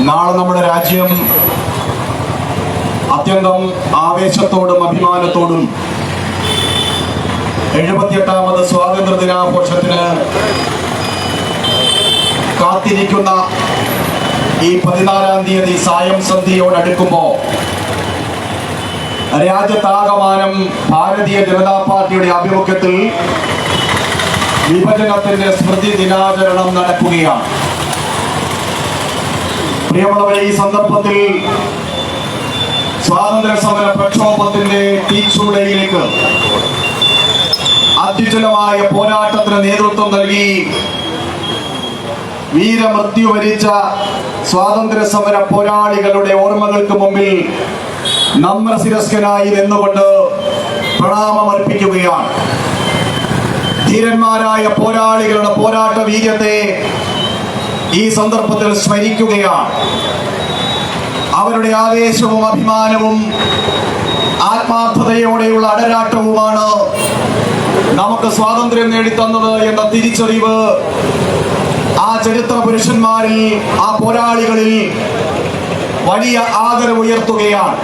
നാളെ നമ്മുടെ രാജ്യം അത്യന്തം ആവേശത്തോടും അഭിമാനത്തോടും 78ാമത് സ്വാതന്ത്ര്യ ദിനാഘോഷത്തിന് കാത്തിരിക്കുന്ന ഈ 14-ാം തീയതി സായം സന്ധ്യയോടടുക്കുമ്പോൾ രാജ്യത്താകമാനം ഭാരതീയ ജനതാ പാർട്ടിയുടെ ആഭിമുഖ്യത്തിൽ വിഭജനത്തിന്റെ സ്മൃതി ദിനാചരണം നടക്കുകയാണ്. പ്രിയമുള്ളവരെ, ഈ സന്ദർഭത്തിൽ സ്വാതന്ത്ര്യ സമര പ്രക്ഷോഭത്തിന്റെ തീച്ചൂളയിലേക്ക് അത്യുജ്വലമായ പോരാട്ടത്തിന് നേതൃത്വം നൽകി വീരമൃത്യു വരിച്ച സ്വാതന്ത്ര്യ സമര പോരാളികളുടെ ഓർമ്മകൾക്ക് മുമ്പിൽ നമ്രശിരസ്കനായി നിന്നുകൊണ്ട് പ്രണാമമർപ്പിക്കുകയാണ്. ധീരന്മാരായ പോരാളികളുടെ പോരാട്ട വീര്യത്തെ ഈ സന്ദർഭത്തിൽ സ്മരിക്കുകയാണ്. അവരുടെ ആവേശവും അഭിമാനവും ആത്മാർത്ഥതയോടെയുള്ള അടരാട്ടവുമാണ് നമുക്ക് സ്വാതന്ത്ര്യം നേടിത്തന്നത് എന്ന തിരിച്ചറിവ് ആ ചരിത്ര പുരുഷന്മാരിൽ, ആ പോരാളികളിൽ വലിയ ആദരവ് ഉയർത്തുകയാണ്.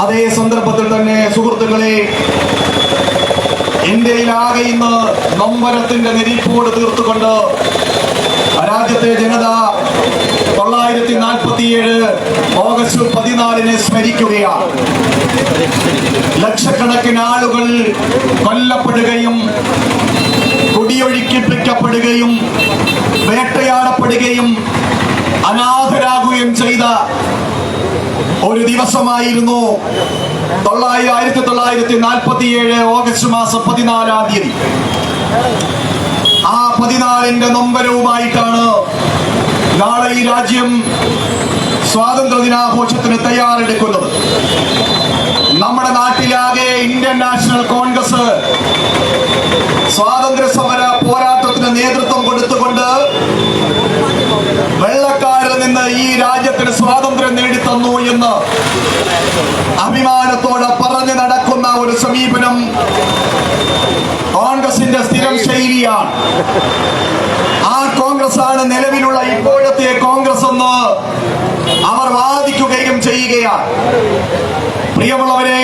അതേ സന്ദർഭത്തിൽ തന്നെ സുഹൃത്തുക്കളെ, ഇന്ത്യയിലാകെ ഇന്ന് നൊമ്പരത്തിന്റെ നെരിപ്പോട് തീർത്തുകൊണ്ട് രാജ്യത്തെ ജനത 947 ഓഗസ്റ്റ് 14 സ്മരിക്കുകയാണ്. ലക്ഷക്കണക്കിന് ആളുകൾ കൊല്ലപ്പെടുകയും കുടിയൊഴിപ്പിക്കപ്പെടുകയും വേട്ടയാടപ്പെടുകയും അനാഥരാകുകയും ചെയ്ത ഒരു ദിവസമായിരുന്നു 1947 ഓഗസ്റ്റ് മാസം 14-ാം തീയതി. ആ 14ന്റെ നൊമ്പരവുമായിട്ടാണ് നാളെ ഈ രാജ്യം സ്വാതന്ത്ര്യ ദിനാഘോഷത്തിന് തയ്യാറെടുക്കുന്നത്. നമ്മുടെ നാട്ടിലാകെ ഇന്ത്യൻ നാഷണൽ കോൺഗ്രസ് സ്വാതന്ത്ര്യ സമര പോരാട്ടത്തിന് നേതൃത്വം കൊടുത്തുകൊണ്ട് വെള്ളക്കാരിൽ നിന്ന് ഈ രാജ്യത്തിന് സ്വാതന്ത്ര്യം നേടിത്തന്നു എന്ന് അഭിമാനത്തോടെ പറഞ്ഞു നടക്കുന്ന ഒരു സമീപനം കോൺഗ്രസിന്റെ സ്ഥിരം ശൈലിയാണ്. ആ കോൺഗ്രസ് ആണ് നിലവിലുള്ള ഇപ്പോഴത്തെ കോൺഗ്രസ് എന്ന് അവർ വാദിക്കുകയും ചെയ്യുകയാണ്. പ്രിയമുള്ളവരെ,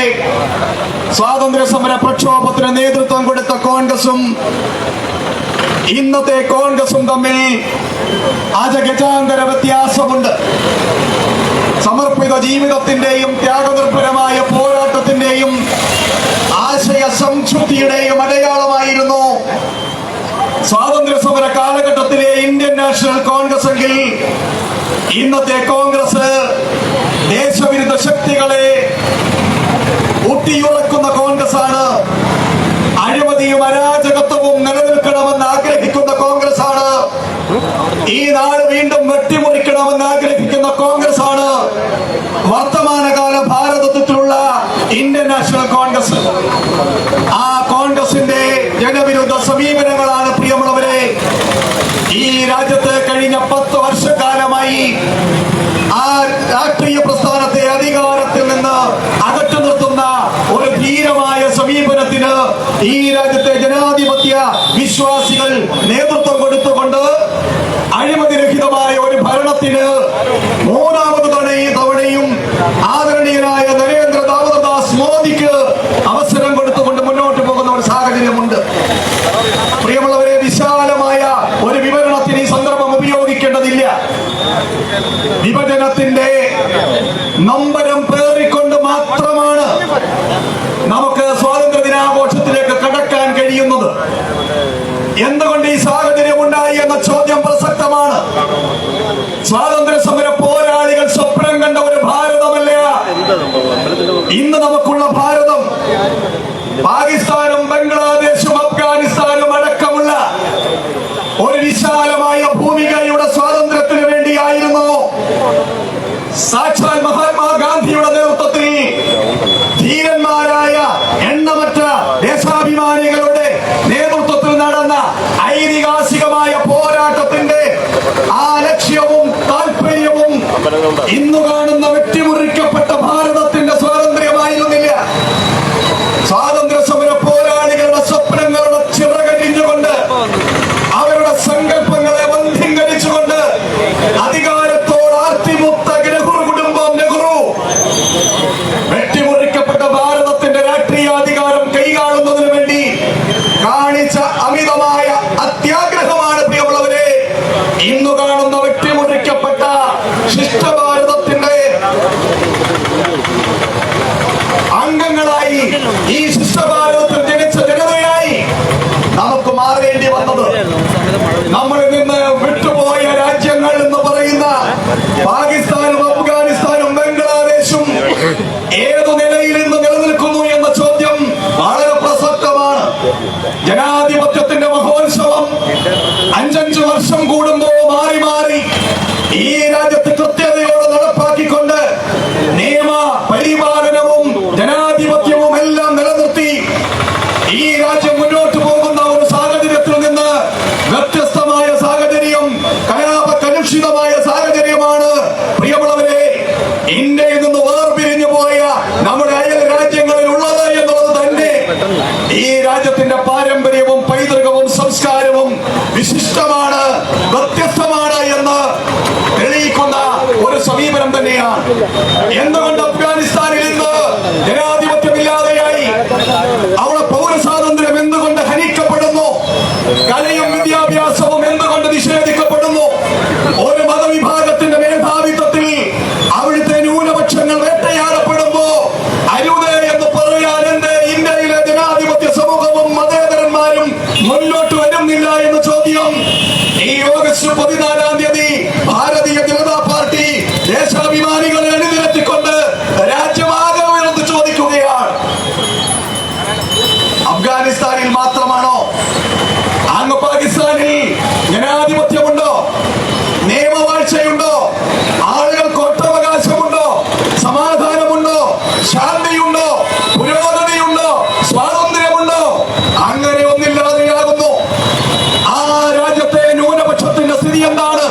സ്വാതന്ത്ര്യ സമര പ്രക്ഷോഭത്തിന് നേതൃത്വം കൊടുത്ത കോൺഗ്രസും ഇന്നത്തെ കോൺഗ്രസും തമ്മിൽ അജഗജാന്തര വ്യത്യാസമുണ്ട്. സമർപ്പിത ജീവിതത്തിന്റെയും ത്യാഗനിർഭരമായ പോരാട്ടത്തിന്റെയും ആശയ സംശുദ്ധിയുടെയും അടയാളമായിരുന്നു സ്വാതന്ത്ര്യ സമര കാലഘട്ടത്തിലെ ഇന്ത്യൻ നാഷണൽ കോൺഗ്രസ് എങ്കിൽ ഇന്നത്തെ കോൺഗ്രസ് ദേശവിരുദ്ധ ശക്തികളെ ഊട്ടിയുറക്കുന്ന കോൺഗ്രസ് ആണ്. അഴിമതിയും അരാജകത്വവും നിലനിൽക്കണമെന്ന് ആഗ്രഹിക്കുന്ന കോൺഗ്രസ് ആണ്. ഈ നാട് വീണ്ടും വെട്ടിമുറിക്കണമെന്ന് ആഗ്രഹിക്കുന്ന കോൺഗ്രസ് ആണ് വർത്തമാനകാല ഭാരതത്തിലുള്ള ഇന്ത്യൻ നാഷണൽ കോൺഗ്രസ്. ആ കോൺഗ്രസിന്റെ ജനവിരുദ്ധ സമീപനങ്ങളാണ് പ്രിയമുള്ളവരെ ഈ രാജ്യത്ത് കഴിഞ്ഞ 10 വർഷക്കാലമായി ആ രാഷ്ട്രീയ പ്രസ്ഥാനത്തെ അധികാരത്തിൽ നിന്ന് അകറ്റി നിർത്തുന്ന ഒരു ധീരമായ സമീപനത്തിന് ഈ രാജ്യത്തെ ജനാധിപത്യ വിശ്വാസികൾ നേതൃത്വം കൊടുത്തുകൊണ്ട് അഴിമതിരഹിതമായ ഒരു ഭരണത്തിന് മൂന്നാമത് തവണയും ആദരണീയനായ നരേന്ദ്ര ദാമോദർദാസ് മോദിക്ക് അവസരം കൊടുത്തുകൊണ്ട് മുന്നോട്ട് പോകുന്ന ഒരു സാഹചര്യമുണ്ട്. പ്രിയമുള്ളവരെ, വിശാലമായ ഒരു വിവരണത്തിന് ഈ സന്ദർഭം ഉപയോഗിക്കേണ്ടതില്ല. വിഭജനത്തിന്റെ നൊമ്പരം പേറിക്കൊണ്ട് മാത്രമാണ് നമുക്ക് സ്വാതന്ത്ര്യ ദിനാഘോഷത്തിലേക്ക് കടക്കാൻ കഴിയുന്നത്. എന്തുകൊണ്ട് ഈ സാഹചര്യം ഉണ്ടായി എന്ന ചോദ്യം പ്രസക്തമാണ്. സ്വാതന്ത്ര്യ സമര പോരാളികൾ സ്വപ്നം കണ്ട ഒരു ഭാരതമല്ല ഇന്ന് നമുക്കുള്ള ഭാരതം. പാകിസ്ഥാനും ബംഗ്ലാദേശും അഫ്ഗാനിസ്ഥാനും അടക്കമുള്ള ഒരു വിശാലമായ ഭൂമികയുടെ സ്വാതന്ത്ര്യത്തിന് വേണ്ടിയായിരുന്നു സാക്ഷാൽ മഹാത്മാഗാന്ധിയുടെ നേതൃത്വത്തിൽ ധീരന്മാരായ എണ്ണമറ്റ ദേശാഭിമാനികളുടെ നേതൃത്വത്തിൽ നടന്ന ഐതിഹാസികമായ പോരാട്ടത്തിന്റെ ആ ലക്ഷ്യവും താല്പര്യവും ഇന്നു കാണുന്ന വെട്ടിമുറിക്കപ്പെട്ട ഭാരതത്തിന്റെ സ്വാതന്ത്ര്യമായിരുന്നില്ല. സ്വാതന്ത്ര്യ സമര പോരാളികളുടെ സ്വപ്നങ്ങളുടെ ചിറകരിഞ്ഞുകൊണ്ട് അവരുടെ സങ്കല്പങ്ങളെ വന്ധ്യംകരിച്ചുകൊണ്ട് അധികാരത്തോട് ഈ ശിഷ്ടഭാരതത്തിൽ ജനിച്ച ജനതയായി നമുക്ക് മാറേണ്ടി വന്നത്. നമ്മളിൽ നിന്ന് വിട്ടുപോയ രാജ്യങ്ങൾ എന്ന് പറയുന്ന പാകിസ്ഥാനും അഫ്ഗാനിസ്ഥാനും ബംഗ്ലാദേശും ഏതു നിലയിൽ ഇന്ന് നിലനിൽക്കുന്നു എന്ന ചോദ്യം വളരെ പ്രസക്തമാണ്. ജനാധിപത്യത്തിന്റെ മഹോത്സവം 5-5 വർഷം കൂടുമ്പോൾ മാറി മാറി ഈ രാജ്യത്ത് കൃത്യതയോടെ നടപ്പാക്കിക്കൊണ്ട് നിയമ പരിപാലനവും ജനാധിപത്യവും എല്ലാം നിലനിർത്തി ഈ രാജ്യം മുന്നോട്ട് പോകുന്ന ഒരു സാഹചര്യത്തിൽ നിന്ന് വ്യത്യസ്തമായ സാഹചര്യം, കലുഷിതമായ സാഹചര്യമാണ് പ്രിയമുള്ളവരെ ഇന്ത്യയിൽ നിന്ന് വേർപിരിഞ്ഞു പോയ നമ്മുടെ അയൽ രാജ്യങ്ങളിൽ ഉള്ളത് എന്നുള്ളത് തന്നെ ഈ രാജ്യത്തിന്റെ പാരമ്പര്യവും പൈതൃകവും സംസ്കാരവും വിശിഷ്ടമാണ്, വ്യത്യസ്തമാണ് എന്ന് തെളിയിക്കുന്ന ഒരു സമീപനം തന്നെയാണ്. എന്തുകൊണ്ട് അഫ്ഗാനിസ്ഥാനിൽ ഇന്ന് ജനാധിപത്യമില്ലാതെയായി? അവിടെ പൗരസ്വാതന്ത്ര്യം എന്തുകൊണ്ട് ഹനിക്കപ്പെടുന്നു? കലയും വിദ്യാഭ്യാസവും എന്തുകൊണ്ട് നിഷേധിക്കപ്പെടുന്നു? ഒരു മതവിഭാഗത്തിന്റെ മേധാവിത്വത്തിൽ അവിടുത്തെ ന്യൂനപക്ഷങ്ങൾ വേട്ടയാടപ്പെടുമ്പോ അരുതേ എന്ന് പറയാൻ എന്റെ ഇന്ത്യയിലെ ജനാധിപത്യ സമൂഹവും മതേതരന്മാരും മുന്നോട്ട് വരുന്നില്ല എന്ന ചോദ്യം ഈ ഓഗസ്റ്റ് 14-ാം തീയതി ഭാരതീയ ജനതാ പാർട്ടി ദേശാഭിമാനികളെ അണിനിരത്തിക്കൊണ്ട് രാജ്യമാകെ ഉയർന്നു ചോദിക്കുകയാണ്. അഫ്ഗാനിസ്ഥാനിൽ മാത്രമാണോ? അങ്ങ് പാകിസ്ഥാനിൽ ജനാധിപത്യമുണ്ടോ? നിയമവാഴ്ചയുണ്ടോ? ആളുകൾക്ക് വോട്ടവകാശമുണ്ടോ? സമാധാനമുണ്ടോ? ശാന്തിയുണ്ടോ? പുരോഗതിയുണ്ടോ? സ്വാതന്ത്ര്യമുണ്ടോ? അങ്ങനെ ഒന്നില്ലാതെയാകുന്നു. ആ രാജ്യത്തെ ന്യൂനപക്ഷത്തിന്റെ സ്ഥിതി എന്താണ്?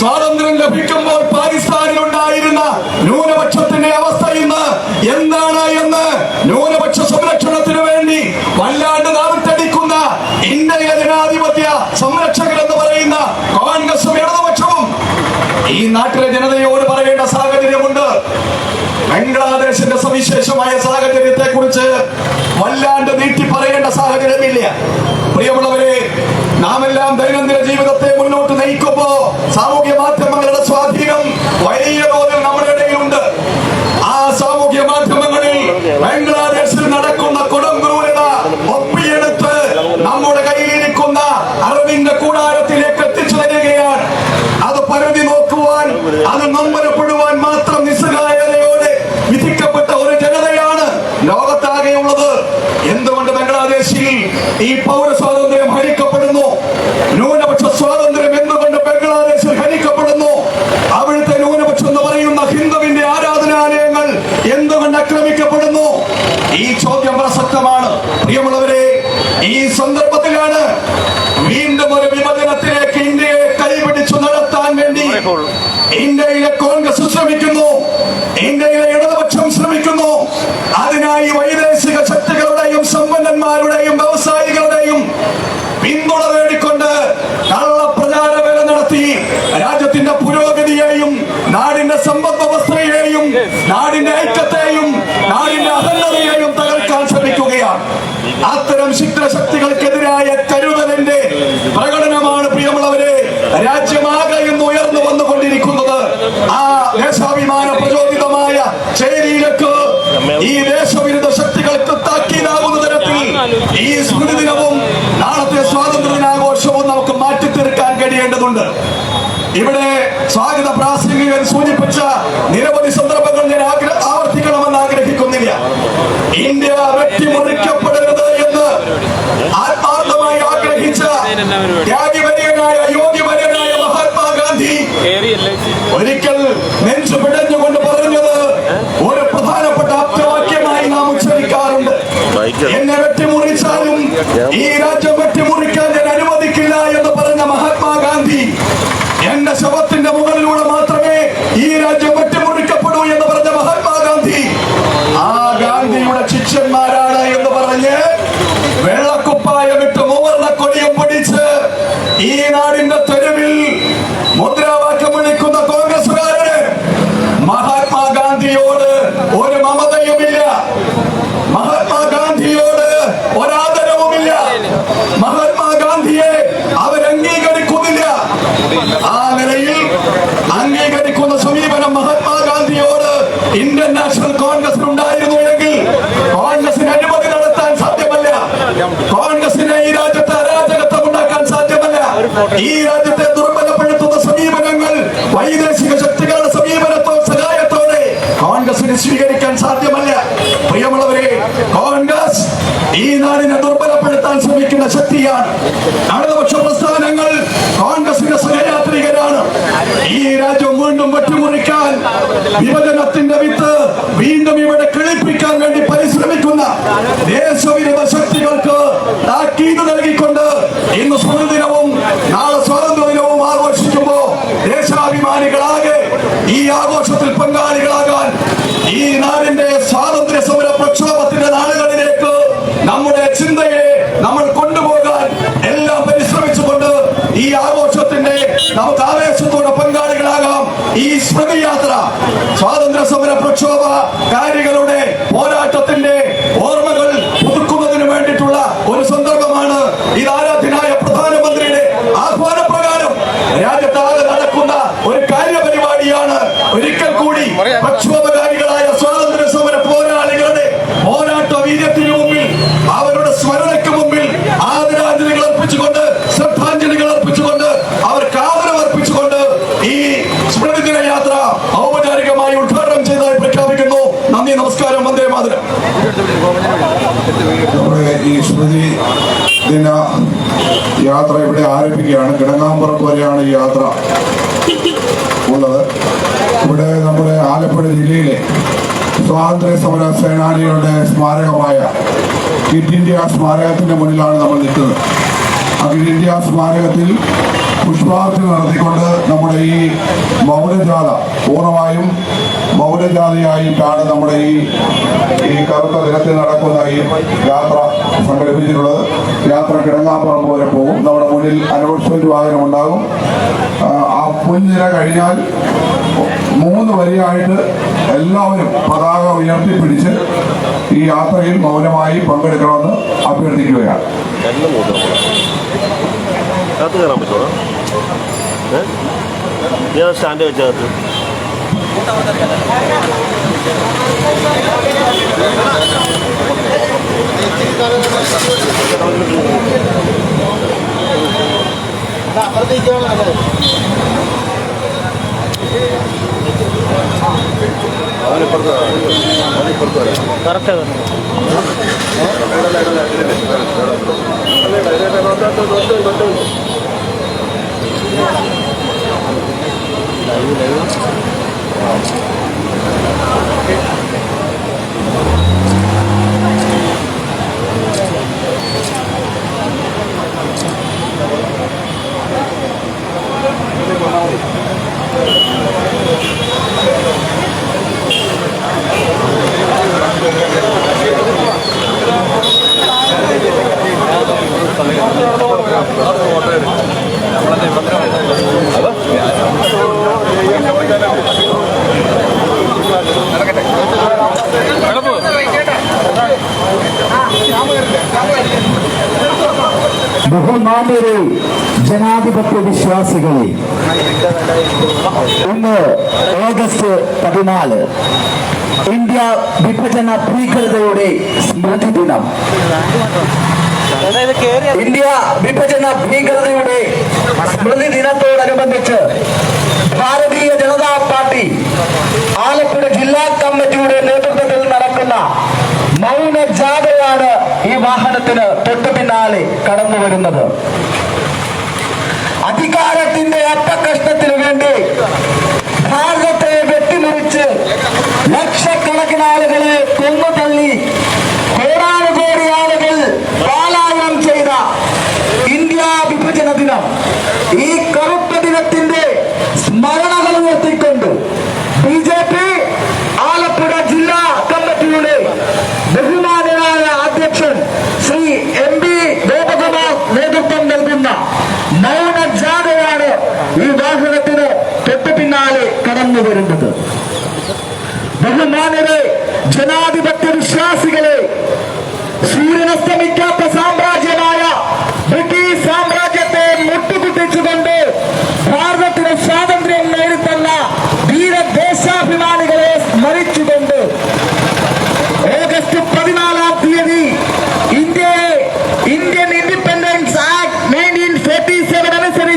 സ്വാതന്ത്ര്യം ലഭിക്കുമ്പോൾ പാകിസ്ഥാനിൽ ഉണ്ടായിരുന്ന ന്യൂനപക്ഷത്തിന്റെ അവസ്ഥ ഇന്ന് എന്താണ് എന്ന് ന്യൂനപക്ഷ സംരക്ഷണത്തിന് വേണ്ടി വല്ലാണ്ട് നാവിട്ടടിക്കുന്ന ഇന്ത്യയിലെ ജനാധിപത്യ സംരക്ഷകരെന്ന് പറയുന്ന കോൺഗ്രസും ഇടതുപക്ഷവും ഈ നാട്ടിലെ ജനതയോട് പറയേണ്ട സാഹചര്യമുണ്ട്. ബംഗ്ലാദേശിന്റെ സവിശേഷമായ സാഹചര്യത്തെ കുറിച്ച് വല്ലാണ്ട് നീട്ടി പറയേണ്ട സാഹചര്യമില്ല. പ്രിയമുള്ളവരെ, നാം എല്ലാം ദൈനംദിന ജീവിതത്തെ മുന്നോട്ട് നയിക്കുമ്പോ സാമൂഹ്യ മാധ്യമങ്ങളുടെ സ്വാധീനം വലിയ തോതിൽ നമ്മുടെ ഇടയിലുണ്ട്. ആ സാമൂഹ്യ മാധ്യമങ്ങളിൽ ബംഗ്ലാദേശിൽ നടക്കുന്ന കൊടുംക്രൂരത ഒപ്പിയെടുത്ത് നമ്മുടെ കയ്യിലിരിക്കുന്ന അറിവിന്റെ കൂടാരത്തിലേക്ക് എത്തിച്ചു തരികയാണ്. അത് പരതി നോക്കുവാൻ, അത് നമ്പരപ്പെടുവാൻ മാത്രം നിസ്സഹായതയോടെ വിധിക്കപ്പെട്ട ഒരു ജനതയാണ് ലോകത്താകെയുള്ളത്. എന്തുകൊണ്ട് ബംഗ്ലാദേശിൽ ഈ പൗരസ്വാതന്ത്ര്യം ഹനിക്കപ്പെടുന്നു? ന്യൂനപക്ഷ സ്വാതന്ത്ര്യം എന്തുകൊണ്ട് ബംഗ്ലാദേശിൽ ഹനിക്കപ്പെടുന്നു? അവിടുത്തെ ന്യൂനപക്ഷം എന്ന് പറയുന്ന ഹിന്ദുവിന്റെ ആരാധനാലയങ്ങൾ എന്തുകൊണ്ട് ആക്രമിക്കപ്പെടുന്നു? ഈ ചോദ്യം പ്രസക്തമാണ്. പ്രിയമുള്ളവരെ, ഈ സന്ദർഭത്തിലാണ് വീണ്ടും ഒരു വിഭജനത്തിലേക്ക് ഇന്ത്യയെ കൈപിടിച്ചു നടത്താൻ വേണ്ടി ഇന്ത്യയിലെ കോൺഗ്രസ് ശ്രമിക്കുന്നു, ഇന്ത്യയിലെ ഇടതുപക്ഷം ശ്രമിക്കുന്നു. അതിനായി വൈദേശിക ശക്തികളുടെയും സമ്പന്നന്മാരുടെയും വ്യവസായികളുടെയും പിന്തുണ നേടിക്കൊണ്ട് കള്ളപ്രചാരവേല നടത്തി രാജ്യത്തിന്റെ പുരോഗതിയെയും നാടിന്റെ സമ്പദ് വ്യവസ്ഥയെയും നാടിന്റെ ഐക്യത്തെയും നാടിന്റെ അഖണ്ഡതയെയും തകർക്കാൻ ശ്രമിക്കുകയാണ്. അത്തരം ശക്തികൾക്കെതിരായ കരുതലിന്റെ പ്രകടനമാണ് പ്രിയമുള്ളവരെ രാജ്യമാകെ ഇന്ന് ഉയർന്നു വന്നുകൊണ്ടിരിക്കുന്നത്. ആ ദേശാഭിമാന പ്രചോദിതമായ ചേരിയിലേക്ക് ഈ ദേശവിരുദ്ധ ശക്തികൾക്ക് താക്കീതാകുന്ന തരത്തിൽ ഈ സ്മൃതി ദിനവും നാളത്തെ സ്വാതന്ത്ര്യ ദിനാഘോഷവും നമുക്ക് മാറ്റിത്തീർക്കാൻ കഴിയേണ്ടതുണ്ട്. ഇവിടെ സ്വാഗത പ്രാസംഗികൻ സൂചിപ്പിച്ച നിരവധി സന്ദർഭങ്ങൾ ഞാൻ ആവർത്തിക്കണമെന്ന് ആഗ്രഹിക്കുന്നില്ല. ഇന്ത്യ വെട്ടിമുറിക്കപ്പെടരുത് എന്ന് ആത്മാർത്ഥമായി ആഗ്രഹിച്ച ത്യാഗിവര്യനായ യോഗ്യവര്യനായ മഹാത്മാഗാന്ധി ഒരിക്കൽ നെഞ്ചു പിടഞ്ഞുകൊണ്ട് പറഞ്ഞത് ഒരു പ്രധാനപ്പെട്ട ആപ്തവാക്യമായി നാം ഉച്ചരിക്കാറുണ്ട്. എന്നെ വെട്ടിമുറിച്ചാലും ഈ രാജ്യം വെട്ടിമുറിക്കാൻ ഞാൻ അനുവദിക്കില്ല എന്ന് പറഞ്ഞ മഹാത്മാഗാന്ധി എന്റെ ശവത്തിന്റെ മുകളിലൂടെ മാത്രമേ ഈ രാജ്യം വെട്ടിമുറിക്കപ്പെടൂ എന്ന് പറഞ്ഞ മഹാത്മാഗാന്ധി ആ ഗാന്ധിയുടെ ശിഷ്യന്മാരാണ് എന്ന് പറഞ്ഞ് വെള്ളക്കുപ്പായമിട്ട് മൂവർണ്ണ കൊടിയും പിടിച്ച് ഈ നാടിന്റെ തെരുവിൽ മുദ്രാവാക്യം വിളിക്കുന്ന കോൺഗ്രസുകാരന് മഹാത്മാഗാന്ധിയോട് ഒരു മമതയുമില്ല, മഹാത്മാഗാന്ധിയോട് ഒരാദരവുമില്ല, മഹാത്മാഗാന്ധിയെ അവരംഗീകരിക്കുന്നില്ല. ആ നിലയിൽ അംഗീകരിക്കുന്ന സമീപനം മഹാത്മാഗാന്ധിയോട് ഇന്ത്യൻ നാഷണൽ കോൺഗ്രസിനുണ്ടായിരുന്നു എങ്കിൽ കോൺഗ്രസിന് അനുമതി ഈ രാജ്യത്തെ ദുർബലപ്പെടുത്തുന്ന സമീപനങ്ങൾ വൈദേശിക ശക്തികളുടെ സഹായത്തോടെ കോൺഗ്രസിന് സ്വീകരിക്കാൻ സാധ്യമല്ല. പ്രിയമുള്ളവരെ, കോൺഗ്രസ് ഈ നാടിനെ ദുർബലപ്പെടുത്താൻ ശ്രമിക്കുന്ന ശക്തിയാണ്. ഇടതുപക്ഷ പ്രസ്ഥാനങ്ങൾ കോൺഗ്രസിന്റെ സഹയാത്രികരാണ്. ഈ രാജ്യം വീണ്ടും വെട്ടിമുറിക്കാൻ, വിഭജനത്തിന്റെ വിത്ത് വീണ്ടും ഇവിടെ കിളിപ്പിക്കാൻ വേണ്ടി പരിശ്രമിക്കുന്ന ദേശവിരുദ്ധ ശക്തികൾക്ക് താക്കീത് നൽകിക്കൊണ്ട് ഇന്ന് സ്മൃതിദിനവും നാളെ സ്വാതന്ത്ര്യ ദിനവും ആഘോഷിക്കുമ്പോൾ ദേശാഭിമാനികളാകെ ഈ ആഘോഷത്തിൽ പങ്കാളികളാകാൻ, ഈ നാടിന്റെ സ്വാതന്ത്ര്യ സമര പ്രക്ഷോഭത്തിന്റെ നാളുകളിലേക്ക് നമ്മുടെ ചിന്തയെ നമ്മൾ കൊണ്ടുപോകാൻ എല്ലാം പരിശ്രമിച്ചുകൊണ്ട് ഈ ആഘോഷത്തിന്റെ നമുക്ക് ആവേശത്തോടെ പങ്കാളികളാകാം. ഈ സ്മൃതിയാത്ര സ്വാതന്ത്ര്യ സമര പ്രക്ഷോഭ കാരികളുടെ പോരാട്ടത്തിന്റെ ഓർമ്മകൾ പുതുക്കുന്നതിന് വേണ്ടിയിട്ടുള്ള ഒരു സന്ദർഭമാണ്. ഇത് ആരാധ്യനായ പ്രധാനമന്ത്രിയുടെ ആഹ്വാനപ്രകാരം രാജ്യത്താകെ നടക്കുന്ന ഒരു കാര്യപരിപാടിയാണ്. ഒരിക്കൽ കൂടി പ്രക്ഷോഭകാരികളായ സ്വാതന്ത്ര്യ സമര പോരാളികളുടെ പോരാട്ട വീര്യത്തിന് മുമ്പിൽ, അവരുടെ സ്മരണയ്ക്ക് മുമ്പിൽ ആദരാഞ്ജലികൾ അർപ്പിച്ചുകൊണ്ട്, ശ്രദ്ധാഞ്ജലികൾ അർപ്പിച്ചുകൊണ്ട്, അവർക്ക് ആദരവർപ്പിച്ചുകൊണ്ട് ഈ സ്മൃതിദിന യാത്ര ഔപചാരികമായി ഉദ്ഘാടനം ചെയ്തതായി പ്രഖ്യാപിക്കുന്നു. നന്ദി, നമസ്കാരം, വന്ദേ മാതരം. ഈ സ്മൃതി ദിന യാത്ര ഇവിടെ ആരംഭിക്കുകയാണ്. കിടങ്ങാമ്പുറം വരെയാണ് ഈ യാത്ര ഉള്ളത്. ഇവിടെ നമ്മുടെ ആലപ്പുഴ ജില്ലയിലെ സ്വാതന്ത്ര്യ സമര സേനാനികളുടെ സ്മാരകമായ ക്വിറ്റ് ഇന്ത്യ സ്മാരകത്തിന്റെ മുന്നിലാണ് നമ്മൾ നിൽക്കുന്നത്. ആ ക്വിറ്റ് ഇന്ത്യ സ്മാരകത്തിൽ പുഷ്പാർച്ചന നടത്തിക്കൊണ്ട് നമ്മുടെ ഈ മൗനജാഥ പൂർണ്ണമായും മൗനജാഥയായിട്ടാണ് നമ്മുടെ ഈ കറുത്ത ദിനത്തിൽ നടക്കുന്ന ഈ യാത്ര സംഘടിപ്പിച്ചിട്ടുള്ളത്. യാത്ര കിടങ്ങാപ്പുറം പോലെ പോകും. നമ്മുടെ മുന്നിൽ അനൗൺസ്മെന്റ് വാഹനം ഉണ്ടാകും. ആ മുൻനിര കഴിഞ്ഞാൽ 3 വരിയായിട്ട് എല്ലാവരും പതാക ഉയർത്തിപ്പിടിച്ച് ഈ യാത്രയിൽ മൗനമായി പങ്കെടുക്കണമെന്ന് അഭ്യർത്ഥിക്കുകയാണ്. സ്റ്റാൻഡ് വെച്ചകത്ത് കറക്റ്റ് ബഹുമാന്യരെ, ജനാധിപത്യ വിശ്വാസികളെ, ഇന്ന് ഓഗസ്റ്റ് 14 ഇന്ത്യ വിഭജന ഭീകരതയുടെ സ്മൃതി ദിനം. ഇന്ത്യ വിഭജന ഭീകരതയുടെ സ്മൃതി ദിനത്തോടനുബന്ധിച്ച് ഭാരതീയ ജനതാ പാർട്ടി ആലപ്പുഴ ജില്ലാ കമ്മിറ്റിയുടെ നേതൃത്വത്തിൽ നടക്കുന്ന മൗന ജാഥയാണ് ഈ വാഹനത്തിന് തൊട്ടു പിന്നാലെ കടന്നു വരുന്നത്. അധികാരത്തിന്റെ അപ്പകഷ്ണത്തിനു വേണ്ടി ഭാരതത്തെ വെട്ടിമുറിച്ച് ലക്ഷക്കണക്കിന് ആളുകളെ കൊന്നുതള്ളി കോടാനുകോടി ആളുകൾ പാലായനം ചെയ്ത ഇന്ത്യ വിഭജന ദിനം, ഈ കറുത്ത ദിനത്തിന്റെ സ്മരണകൾ ഉയർത്തിക്കൊണ്ട് BJP ആലപ്പുഴ ജില്ലാ കമ്മിറ്റിയുടെ ബഹുമാനനായ അധ്യക്ഷൻ ശ്രീ MP ഗോപകുമാർ നേതൃത്വം നൽകുന്ന മൗന ജാഥയാണ് ഈ വാഹനത്തിന് തൊട്ടു പിന്നാലെ കടന്നു വരുന്നത്. ബഹുമാനരെ, ജനാധിപത്യ വിശ്വാസികളെ, സൂര്യനസ്തമിക്കാത്ത സാമ്രാജ്യമായ ബ്രിട്ടീഷ് സാമ്രാജ്യത്തെ മുട്ടുകുട്ടിച്ചുകൊണ്ട് ഭാരതത്തിന് സ്വാതന്ത്ര്യം നേടിത്തന്ന ധീരദേശാഭിമാനികളെ സ്മരിച്ചുകൊണ്ട് ഓഗസ്റ്റ് 14 ഇന്ത്യൻ ഇൻഡിപെൻഡൻസ് ആക്ട് 1947 അനുസരിച്ച്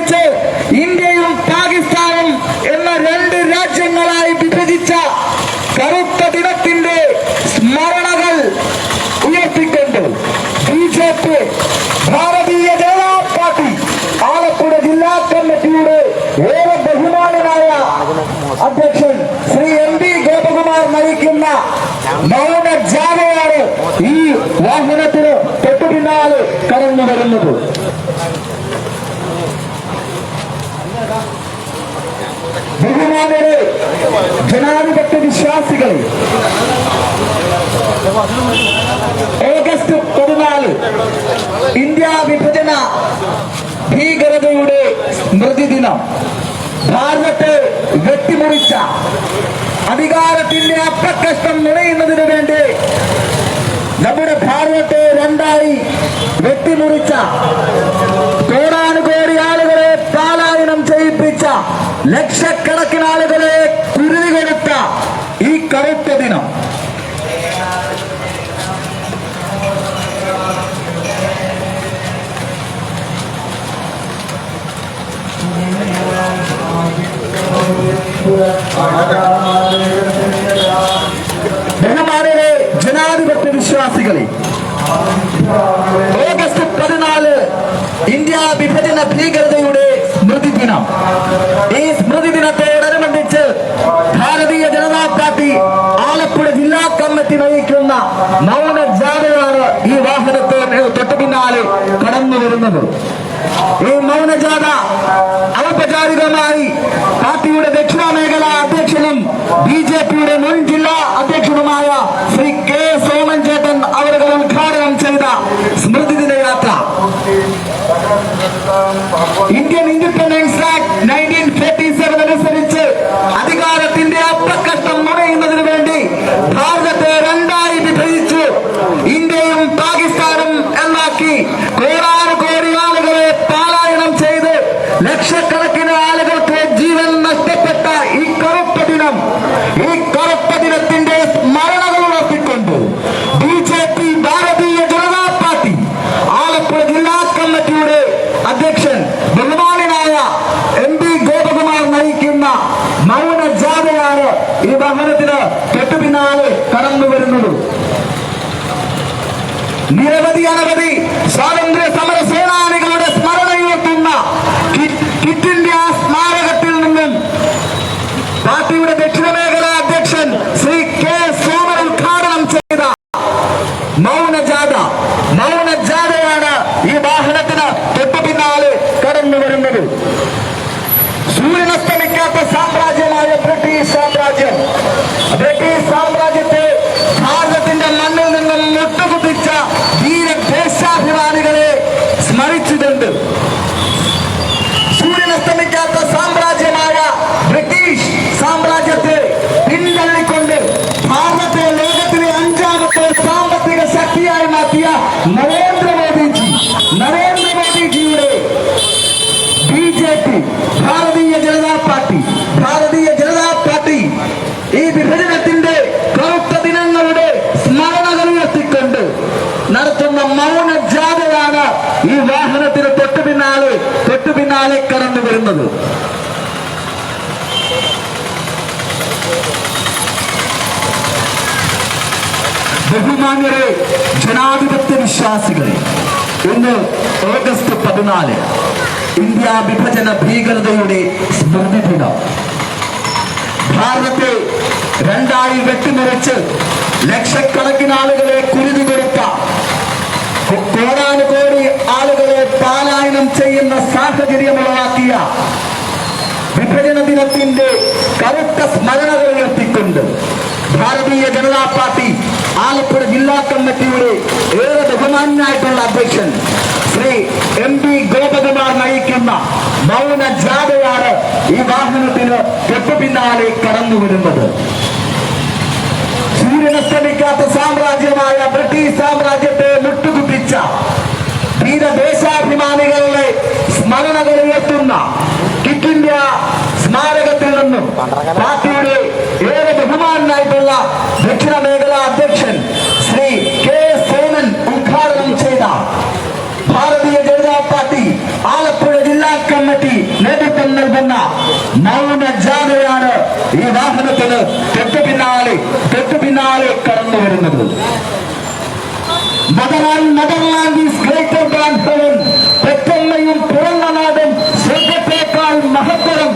നയിക്കുന്ന മൗന ജാഥയാണ് ഈ വാഹനത്തിന് തൊട്ടു പിന്നാലെ കടന്നു വരുന്നത്. ബഹുമാനരെ, ജനാധിപത്യ വിശ്വാസികളെ, ഓഗസ്റ്റ് 14 ഇന്ത്യ വിഭജന ഭീകരതയുടെ സ്മൃതിദിനം. ഭാരതത്തെ വെട്ടിമുറിച്ച അധികാരത്തിന്റെ അപ്പക്കഷ്ടം നുണയുന്നതിനു വേണ്ടി നമ്മുടെ ഭാരതത്തെ രണ്ടായി വെട്ടിമുറിച്ച, കോടാനുകോടി ആളുകളെ പലായനം ചെയ്യിപ്പിച്ച, ലക്ഷക്കണക്കിന് ആളുകളെ കുരുതി കൊടുത്ത ഈ കറുത്ത ദിനം ബഹുമാനരെ, ജനാധിപത്യ വിശ്വാസികളെ, ഓഗസ്റ്റ് 14 ഇന്ത്യ വിഭജന ഭീകരതയുടെ സ്മൃതി ദിനം. ഈ സ്മൃതി ദിനത്തോടനുബന്ധിച്ച് ഭാരതീയ ജനതാ പാർട്ടി ആലപ്പുഴ ജില്ലാ കമ്മിറ്റി നയിക്കുന്ന മൗന ജാഥയാണ് ഈ വാഹനത്തിന് തൊട്ടു പിന്നാലെ കടന്നു വരുന്നത്. ഈ മൗനജാഥ ഔപചാരികമായി പാർട്ടിയുടെ ദക്ഷിണ മേഖല അധ്യക്ഷനും BJPയുടെ മുൻ ജില്ലാ അധ്യക്ഷനുമായ ശ്രീ കെ സോമൻ ചേട്ടൻ അവർ ഉദ്ഘാടനം ചെയ്ത സ്മൃതിദിന യാത്ര ഇന്ത്യൻ ഇൻഡിപെൻഡൻസ് ആക്ട് 1947 അനുസരിച്ച് അധികാരത്തിന്റെ അപ്പക്കഷ്ടം നുണയുന്നതിനു വേണ്ടി ഭാരതത്തെ രണ്ടായി വിഭജിച്ചു ഇന്ത്യയും പാകിസ്ഥാനും എന്നാക്കി കോടാനുകോടി ആളുകളെ പലായനം ചെയ്ത് ലക്ഷക്കണക്കിന് ആളുകൾക്ക് ജീവൻ നഷ്ടപ്പെട്ട ഈ കറുത്ത ദിനം, ഈ കറുത്ത ദിനത്തിന്റെ സ്മരണകൾ ഉറപ്പിക്കൊണ്ട് BJP ഭാരതീയ ജനതാ പാർട്ടി ആലപ്പുഴ ജില്ലാ കമ്മിറ്റിയുടെ അധ്യക്ഷൻ ബഹുമാനായ MP ഗോപകുമാർ നയിക്കുന്ന മൗന ജാഥയാണ് ഈ വാഹനത്തിന് തൊട്ടു പിന്നാലെ കടന്നു വരുന്നത്. നിരവധി അനവധി സ്വാതന്ത്ര്യ സമര സേനാനികളുടെ സ്മരണയുയർത്തുന്ന ക്വിറ്റ് ഇന്ത്യ സ്മാരകത്തിൽ നിന്നും പാർട്ടിയുടെ ദക്ഷിണ മേഖല അധ്യക്ഷൻ ശ്രീ കെ സോമൻ ഉദ്ഘാടനം ചെയ്ത മൗന ജാഥയാണ് ഈ വാഹനത്തിന് തൊട്ടു പിന്നാലെ കടന്നു വരുന്നത്. സൂര്യനസ്തമിക്കാത്ത സാമ്രാജ്യമായ ബ്രിട്ടീഷ് സാമ്രാജ്യത്തെ ഭാരതത്തിന്റെ മണ്ണിൽ നിന്നും മുട്ടുകുത്തിച്ച ദേശാഭിമാനികളെ സ്മരിച്ചുകൊണ്ട് സൂര്യനസ്തമിക്കാത്ത സാമ്രാജ്യമായ ബ്രിട്ടീഷ് സാമ്രാജ്യത്തെ പിന്തള്ളിക്കൊണ്ട് ഭാരതത്തെ ലോകത്തിലെ 5ാമത്തെ സാമ്പത്തിക ശക്തിയായി മാറ്റിയ നരേന്ദ്രമോദിജിയുടെ BJP ഭാരതീയ ജനതാ പാർട്ടി ഈ വിഭജനത്തിന്റെ കറുത്ത ദിനങ്ങളുടെ സ്മരണകൾ ഉയർത്തിക്കൊണ്ട് നടത്തുന്ന മൗന ജാഥയാണ് ഈ വാഹനത്തിന് തൊട്ടു പിന്നാലെ കടന്നു വരുന്നത്. ബഹുമാന്യരെ, ജനാധിപത്യ വിശ്വാസികളെ, ഇന്ന് ഓഗസ്റ്റ് 14 ഇന്ത്യ വിഭജന ഭീകരതയുടെ സ്മൃതി ദിനം. ഭാരതത്തെ രണ്ടായി വെട്ടിമുറിച്ച് ലക്ഷക്കണക്കിന് ആളുകളെ കുരുതി കൊടുത്ത, കോടാനുകോടി ആളുകളെ പലായനം ചെയ്യുന്ന സാഹചര്യമുളവാക്കിയ വിഭജന ദിനത്തിന്റെ കറുത്ത സ്മരണകൾ ഉയർത്തിക്കൊണ്ട് ഭാരതീയ ജനതാ പാർട്ടി ആലപ്പുഴ ജില്ലാ കമ്മിറ്റിയുടെ ഏറെ ബഹുമാനായിട്ടുള്ള അധ്യക്ഷൻ ശ്രീ MP ഗോപകുമാർ നയിക്കുന്ന മൗന ജാഥയാണ് ഈ വാഹനത്തിന് തൊട്ടു പിന്നാലെ കടന്നു വരുന്നത്. സൂര്യനസ്തമിക്കാത്ത സാമ്രാജ്യമായ ബ്രിട്ടീഷ് സാമ്രാജ്യത്തെ മുട്ടുകുത്തിച്ച ദേശാഭിമാനികളുടെ സ്മരണകൾ ഉയർത്തുന്ന ക്വിറ്റ് ഇന്ത്യ സ്മാരകത്തിൽ നിന്നും പാർട്ടിയുടെ ഏറെ ബഹുമാനായിട്ടുള്ള ദക്ഷിണ മേഖല അധ്യക്ഷൻ ശ്രീ കെ സോമൻ ഉദ്ഘാടനം ചെയ്ത ഭാരതീയ ജനതാ പാർട്ടി ആലപ്പുഴ ജില്ലാ കമ്മിറ്റി നേതൃത്വം നൽകുന്ന മൗന ജാഥയാണ് ഈ വാഹനത്തിന് തൊട്ടു പിന്നാലെ കടന്നു വരുന്നത്. Motherland is greater than heaven. പെറ്റമ്മയും പിറന്ന നാടും സ്വർഗത്തേക്കാൾ മഹത്തരം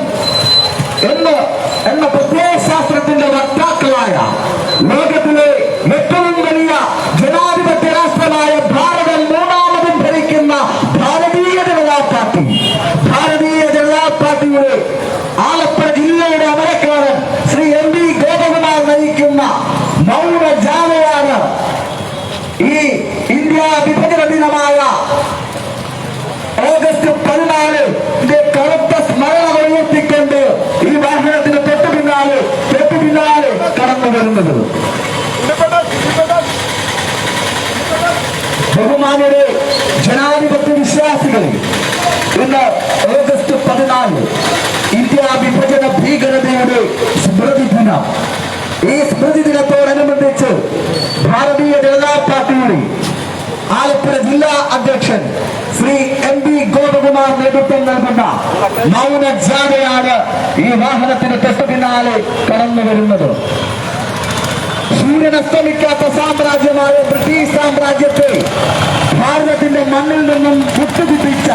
എന്ന പ്രത്യയശാസ്ത്രത്തിന്റെ വക്താക്കളായ വരുന്നത്. ബഹുമാന്യരെ, ജനാധിപത്യ വിശ്വാസികളെ, ഇന്ന് ഓഗസ്റ്റ് 14 ഇന്ത്യ വിഭജന ഭീകരതയുടെ സ്മൃതി ദിനം. ഈ സ്മൃതി ദിനത്തോടനുബന്ധിച്ച് ഭാരതീയ ജനതാ പാർട്ടിയുടെ ആലപ്പുഴ ജില്ലാ അധ്യക്ഷൻ ശ്രീ MP ഗോപകുമാർ നേതൃത്വം നൽകുന്ന മൗന ജാഥയാണ് ഈ വാഹനത്തിന് തൊട്ടു പിന്നാലെ കടന്നു വരുന്നത്. സൂര്യനസ്തമിക്കാത്ത സാമ്രാജ്യമായ ബ്രിട്ടീഷ് സാമ്രാജ്യത്തെ ഭാരതത്തിന്റെ മണ്ണിൽ നിന്നും വിട്ടുപിടിച്ച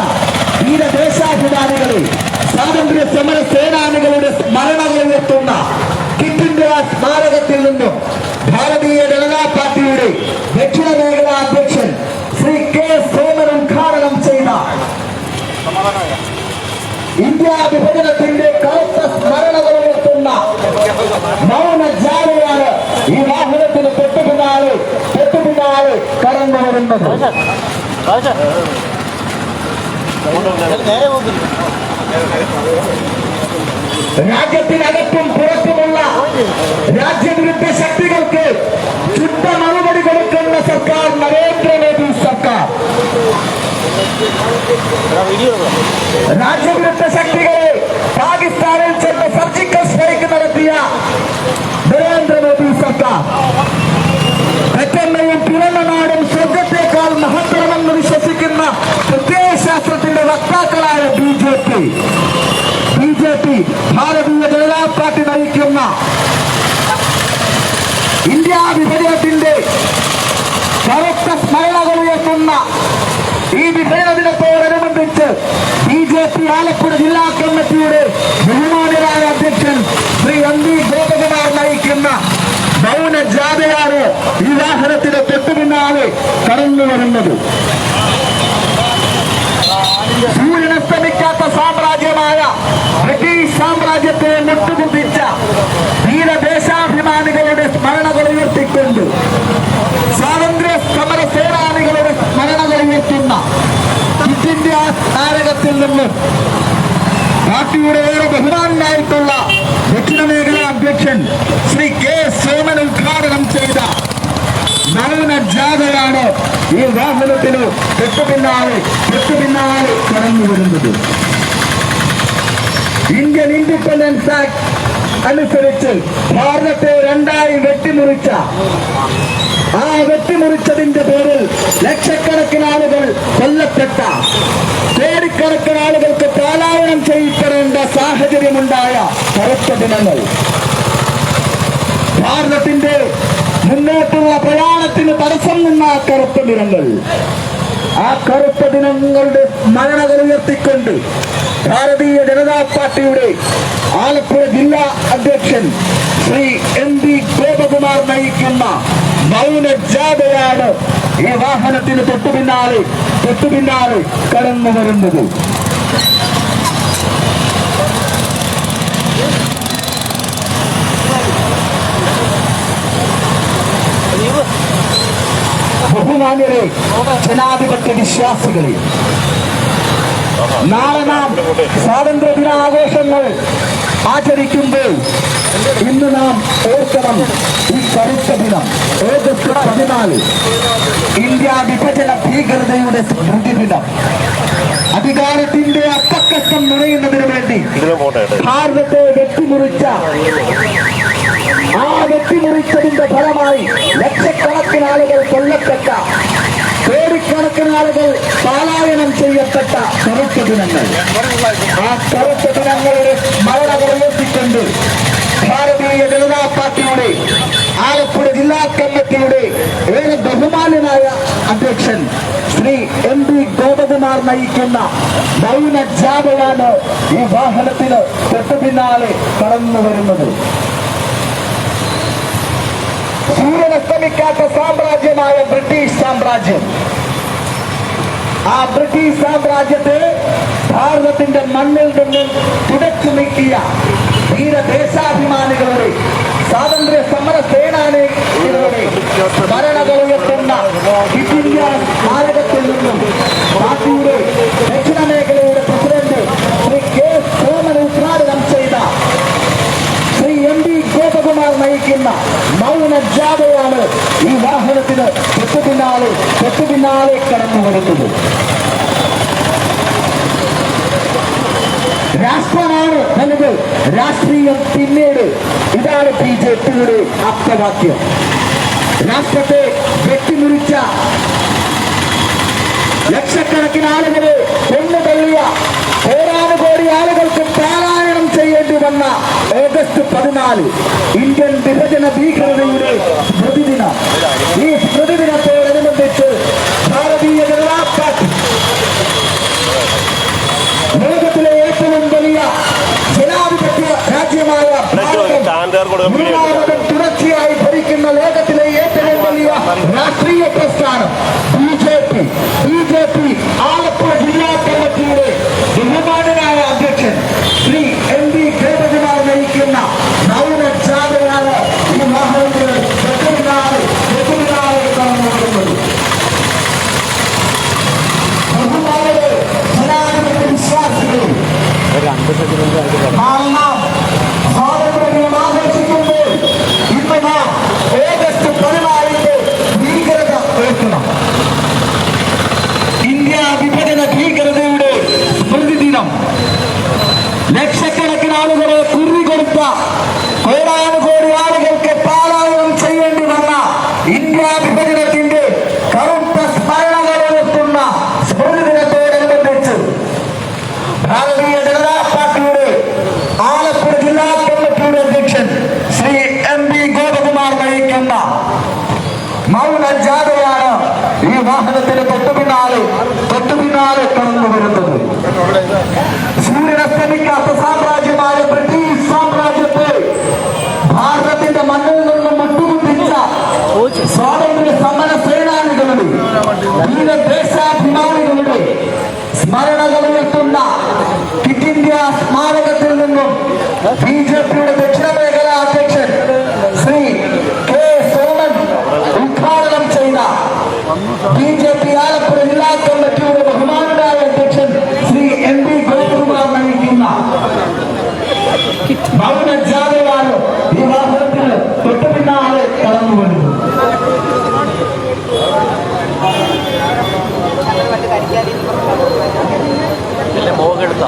ധീരദേശാഭിമാനികളെ, സ്വാതന്ത്ര്യ സമര സേനാനികളുടെ സ്മരണകളുയർത്തുന്ന ക്വിറ്റ് ഇന്ത്യ സ്മാരകത്തിൽ നിന്നും ഭാരതീയ ജനതാ പാർട്ടിയുടെ ദക്ഷിണ മേഖലാ അധ്യക്ഷൻ ശ്രീ K. സോമൻ ഉദ്ഘാടനം ചെയ്ത ഇന്ത്യ വിഭജനത്തിന്റെ കറുത്ത സ്മരണകളുയർത്തുന്ന മൗന ജാഥയാണ് ഈ വാഹനത്തിന് തൊട്ടു പിന്നാലെ കടന്നു വരുന്നത്. രാജ്യത്തിനകത്തും പുറത്തുമുള്ള രാജ്യവിരുദ്ധ ശക്തികൾക്ക് ചുട്ട മറുപടി കൊടുക്കുന്ന സർക്കാർ നരേന്ദ്രമോദി സർക്കാർ. രാജ്യവിരുദ്ധ ശക്തികളെ പാകിസ്ഥാനിൽ ചെന്ന് സർജിക്കൽ സ്ട്രൈക്ക് നടത്തിയ നരേന്ദ്രമോദി സർക്കാർ. പെട്ടെന്നയും പിറന്ന നാടും സ്വർഗത്തേക്കാൾ മഹത്തരമെന്ന് വിശ്വസിക്കുന്ന പ്രത്യയശാസ്ത്രത്തിന്റെ വക്താക്കളായ BJP ഭാരതീയ ജനതാ പാർട്ടി നയിക്കുന്ന ഇന്ത്യ വിഭജനത്തിന്റെ കറുത്ത സ്മരണകൾ ഉയർത്തുന്ന ഈ വിഭജന ദിനത്തോടനുബന്ധിച്ച് BJP ആലപ്പുഴ ജില്ലാ കമ്മിറ്റിയുടെ ബഹുമാന്യരായ അധ്യക്ഷൻ ശ്രീ MP ഗോപകുമാർ നയിക്കുന്ന മൗന ജാഥയാണ് ഈ വാഹനത്തിന് തൊട്ടു പിന്നാലെ കടന്നു വരുന്നത്. സൂര്യനസ്തമിക്കാത്ത സാമ്രാജ്യമായ ബ്രിട്ടീഷ് സാമ്രാജ്യത്തെ മുട്ടുകുത്തിച്ച ധീരദേശാഭിമാനികളുടെ സ്മരണകൾ ഉയർത്തിക്കൊണ്ട് സ്വാതന്ത്ര്യ സമര സേനാനികളുടെ സ്മരണകൾ ഉയർത്തുന്ന ക്വിറ്റ് ഇന്ത്യ സ്മാരകത്തിൽ നിന്നും പാർട്ടിയുടെ ഏറെ ബഹുമാനായിട്ടുള്ള ദക്ഷിണ മേഖലാ അധ്യക്ഷൻ ശ്രീ K. സോമൻ ഉദ്ഘാടനം ചെയ്ത മൗന ജാഥയാണ് ഈ വാഹനത്തിന് തൊട്ടു പിന്നാലെ കടന്നു വരുന്നത്. ഇന്ത്യൻ ഇൻഡിപെൻഡൻസ് ആക്ട് അനുസരിച്ച് ഭാരതത്തെ രണ്ടായി വെട്ടിമുറിച്ച ആ വെട്ടിമുറിച്ചതിന്റെ പേരിൽ ലക്ഷക്കണക്കിന് ആളുകൾ കൊല്ലപ്പെട്ട, കോടിക്കണക്കിന് ആളുകൾക്ക് പലായനം ചെയ്യപ്പെടേണ്ട സാഹചര്യമുണ്ടായ കറുത്ത ദിനങ്ങൾ, ഭാരതത്തിന്റെ മുന്നോട്ടുള്ള പ്രയാണത്തിന് തടസ്സം നിന്ന കറുത്ത ദിനങ്ങൾ, ആ കറുത്ത ദിനങ്ങളുടെ സ്മരണകൾ ഉയർത്തിക്കൊണ്ട് ഭാരതീയ ജനതാ പാർട്ടിയുടെ ആലപ്പുഴ ജില്ലാ അധ്യക്ഷൻ ശ്രീ MP ഗോപകുമാർ നയിക്കുന്ന മൗന ജാഥയാണ് ഈ വാഹനത്തിന് തൊട്ടു പിന്നാലെ കടന്നു വരുന്നത്. ബഹുമാന്യരെ, ജനാധിപത്യ വിശ്വാസികളെ, നാളെ നാം സ്വാതന്ത്ര്യ ദിനാഘോഷങ്ങൾ ആചരിക്കുമ്പോൾ ഇന്ന് നാം ഓർക്കണം ഈ കറുത്ത ദിനം ഓഗസ്റ്റ് 14 ഇന്ത്യ വിഭജന ഭീകരതയുടെ സ്മൃതി ദിനം. അധികാരത്തിന്റെ അപ്പക്കഷ്ടം നിറയുന്നതിന് വേണ്ടി ഭാരതത്തെ വെട്ടിമുറിച്ചതിന്റെ ഫലമായി ലക്ഷക്കണക്കിന് ആളുകൾ കൊല്ലപ്പെട്ട, കോടിക്കണക്കിന് ആളുകൾ പലായനം ചെയ്യപ്പെട്ട കറുത്ത ദിനങ്ങൾ. ആ കറുത്ത ദിനങ്ങളുടെ സ്മരണകൾ ഉയർത്തിക്കൊണ്ട് ഭാരതീയ ജനതാ പാർട്ടിയുടെ ആലപ്പുഴ ജില്ലാ കമ്മിറ്റിയുടെ ഏറെ ബഹുമാന്യനായ അധ്യക്ഷൻ ശ്രീ MP ഗോപകുമാർ നയിക്കുന്ന മൗന ജാഥയാണ് ഈ വാഹനത്തിന് തൊട്ടു പിന്നാലെ കടന്നു വരുന്നത്. സൂര്യനസ്തമിക്കാത്ത സാമ്രാജ്യമായ ബ്രിട്ടീഷ് സാമ്രാജ്യം, ആ ബ്രിട്ടീഷ് സാമ്രാജ്യത്തെ ഭാരതത്തിന്റെ മണ്ണിൽ നിന്നും തുടച്ചു നീക്കിയ ധീരദേശാഭിമാനികളുടെ, സ്വാതന്ത്ര്യ സമര സേനാനികളുടെ സ്മരണകൾ ഉയർത്തുന്ന ക്വിറ്റ് ഇന്ത്യ സ്മാരകത്തിൽ നിന്നും പാർട്ടിയുടെ ദക്ഷിണ മേഖലയുടെ പ്രസിഡന്റ് ശ്രീ K. സോമൻ ഉദ്ഘാടനം ചെയ്ത ശ്രീ MP ഗോപകുമാർ ഗോപകുമാർ നയിക്കുന്ന മൗന ജാഥയാണ് ഈ വാഹനത്തിന് തൊട്ടുപിന്നാലെ കടന്നു വരുന്നത്. രാഷ്ട്രമാണ് വലുത്, രാഷ്ട്രീയം പിന്നീട്. ഇതാണ് BJPയുടെ ആപ്തവാക്യം. രാഷ്ട്രത്തെ വെട്ടിമുറിച്ച ലക്ഷക്കണക്കിന് ആളുകളെ കൊന്നുതള്ളിയ കോടാനുകോടി ആളുകൾക്ക് പാലായനം ചെയ്യേണ്ടി വന്ന ഓഗസ്റ്റ് 14 ഇന്ത്യൻ വിഭജന ഭീകരതയുടെ സ്മൃതിദിനം. ഈ സ്മൃതിദിനത്തോടനുബന്ധിച്ച് ഭാരതീയ ജനതാ പാർട്ടി ലോകത്തിലെ ഏറ്റവും വലിയ ജനാധിപത്യ രാജ്യമായ തുടർച്ചയായി ഭരിക്കുന്ന ലോകത്തിലെ ഏറ്റവും വലിയ രാഷ്ട്രീയ പ്രസ്ഥാനം BJP ആലപ്പുഴ ജില്ലാ കമ്മിറ്റിയുടെ ബഹുമാനനായ അധ്യക്ഷൻ ശ്രീ MB ഗോപകുമാർ നയിക്കുന്ന മൗന ജാഥയാണ് ഈ വാഹനത്തിൽ കടന്നുകൊടുക്കുന്നത്. ബഹുമാനരെ, ജനാധിപത്യ വിശ്വാസികളെ, സ്വാതന്ത്ര്യം ആഘോഷിക്കുമ്പോൾ ഇന്ന് നാം ഓഗസ്റ്റ് 14 ഭീകരത ഓർക്കണം. ഇന്ത്യ വിഭജന ഭീകരതയുടെ സ്മൃതി ദിനം. ലക്ഷക്കണക്കിന് ആളുകളെ കുറികൊടുത്ത കോടാനുകോടി ആളുകൾക്ക് പാലായനം ചെയ്യേണ്ടി വന്ന ഇന്ത്യ വിഭജനത്തിന്റെ കറുത്ത സ്മരണകൾ ഉയർത്തുന്ന സ്മൃതി ദിനത്തോടനുബന്ധിച്ച് ഭാരതീയ ജനതാ പാർട്ടിയുടെ ആലപ്പുഴ ജില്ലാ കമ്മിറ്റിയുടെ അധ്യക്ഷൻ ശ്രീ MB ഗോപകുമാർ നയിക്കുന്ന മൗന ജാഥയാണ് ഈ വാഹനത്തിന് തൊട്ടുപിന്നാലെ കടന്നു വരുന്നത്. സൂര്യനസ്തമിക്കാത്ത സാമ്രാജ്യമായ ബ്രിട്ടീഷ് സാമ്രാജ്യത്തെ ഭാരതത്തിന്റെ മണ്ണിൽ നിന്നും മുട്ടുകുത്തിച്ച സ്വാതന്ത്ര്യ സമര സേനാനികളുടെ ദേശാഭിമാനികളുടെ സ്മരണകൾ ഉയർത്തുന്ന ക്വിറ്റ് ഇന്ത്യ സ്മാരകത്തിൽ നിന്നും BJPയുടെ ദക്ഷിണ മേഖലാ അധ്യക്ഷൻ ശ്രീ K. സോമൻ ഉദ്ഘാടനം ചെയ്ത BJP ആലപ്പുഴ ജില്ലാ കമ്മിറ്റിയുടെ ബഹുമാനനായ അധ്യക്ഷൻ ശ്രീ MB ഗോപകുമാർ നയിക്കുന്ന മൗന ജാഥയാണ് ഈ വാഹനത്തിന് തൊട്ടുപിന്നാലെ കടന്നു വരുന്നത്. മോകെടുത്ത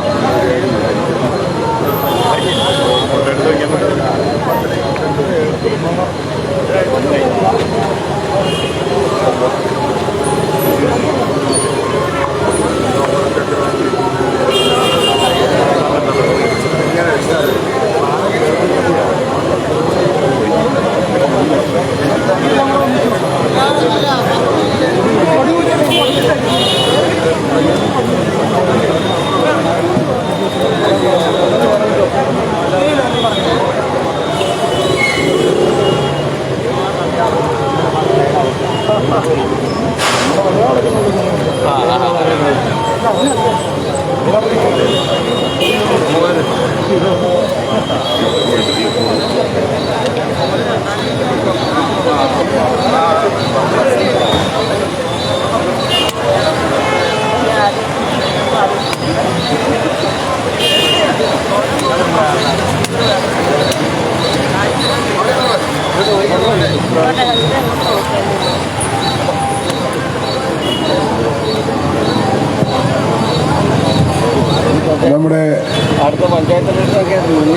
നമ്മുടെ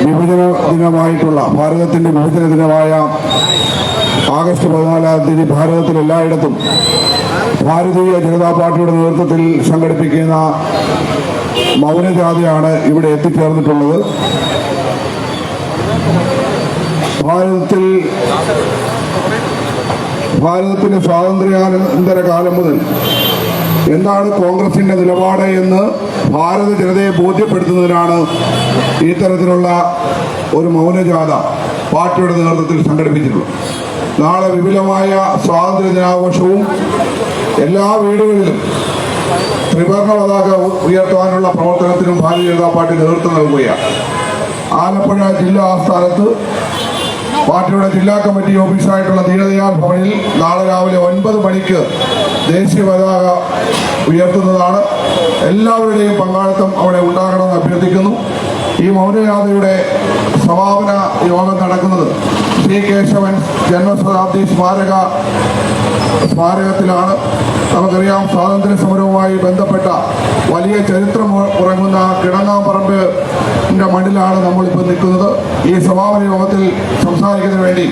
വിഭജന ദിനമായിട്ടുള്ള ഭാരതത്തിന്റെ വിഭജന ദിനമായ ആഗസ്റ്റ് 14 ഭാരതത്തിൽ എല്ലായിടത്തും ഭാരതീയ ജനതാ പാർട്ടിയുടെ നേതൃത്വത്തിൽ സംഘടിപ്പിക്കുന്ന മൗനജാഥയാണ് ഇവിടെ എത്തിച്ചേർന്നിട്ടുള്ളത്. ഭാരതത്തിന്റെ സ്വാതന്ത്ര്യാനന്തര കാലം മുതൽ എന്താണ് കോൺഗ്രസിന്റെ നിലപാട് എന്ന് ഭാരത ജനതയെ ബോധ്യപ്പെടുത്തുന്നതിനാണ് ഇത്തരത്തിലുള്ള ഒരു മൗനജാഥ പാർട്ടിയുടെ നേതൃത്വത്തിൽ സംഘടിപ്പിച്ചിട്ടുള്ളത്. നാളെ വിപുലമായ സ്വാതന്ത്ര്യ ദിനാഘോഷവും എല്ലാ വീടുകളിലും ത്രിവർണ്ണ പതാക ഉയർത്താനുള്ള പ്രവർത്തനത്തിനും ഭാരതീയ ജനതാ പാർട്ടി നേതൃത്വം നൽകുകയാണ്. ആലപ്പുഴ ജില്ലാ ആസ്ഥാനത്ത് പാർട്ടിയുടെ ജില്ലാ കമ്മിറ്റി ഓഫീസായിട്ടുള്ള ദീനദയാൽ ഭവനിൽ നാളെ രാവിലെ 9 മണിക്ക് ദേശീയ പതാക ഉയർത്തുന്നതാണ്. എല്ലാവരുടെയും പങ്കാളിത്തം അവിടെ ഉണ്ടാകണമെന്ന് അഭ്യർത്ഥിക്കുന്നു. ഈ മൗനജാഥയുടെ സമാപന യോഗം നടക്കുന്നത് ശ്രീ കേശവൻ ജന്മശതാബ്ദി സ്മാരകത്തിലാണ്. നമുക്കറിയാം, സ്വാതന്ത്ര്യ സമരവുമായി ബന്ധപ്പെട്ട വലിയ ചരിത്രം ഉറങ്ങുന്ന കിടങ്ങാമ്പറമ്പിന്റെ മണ്ണിലാണ് നമ്മളിപ്പോൾ നിൽക്കുന്നത്. ഈ സമാപന യോഗത്തിൽ സംസാരിക്കുന്നതിന് വേണ്ടി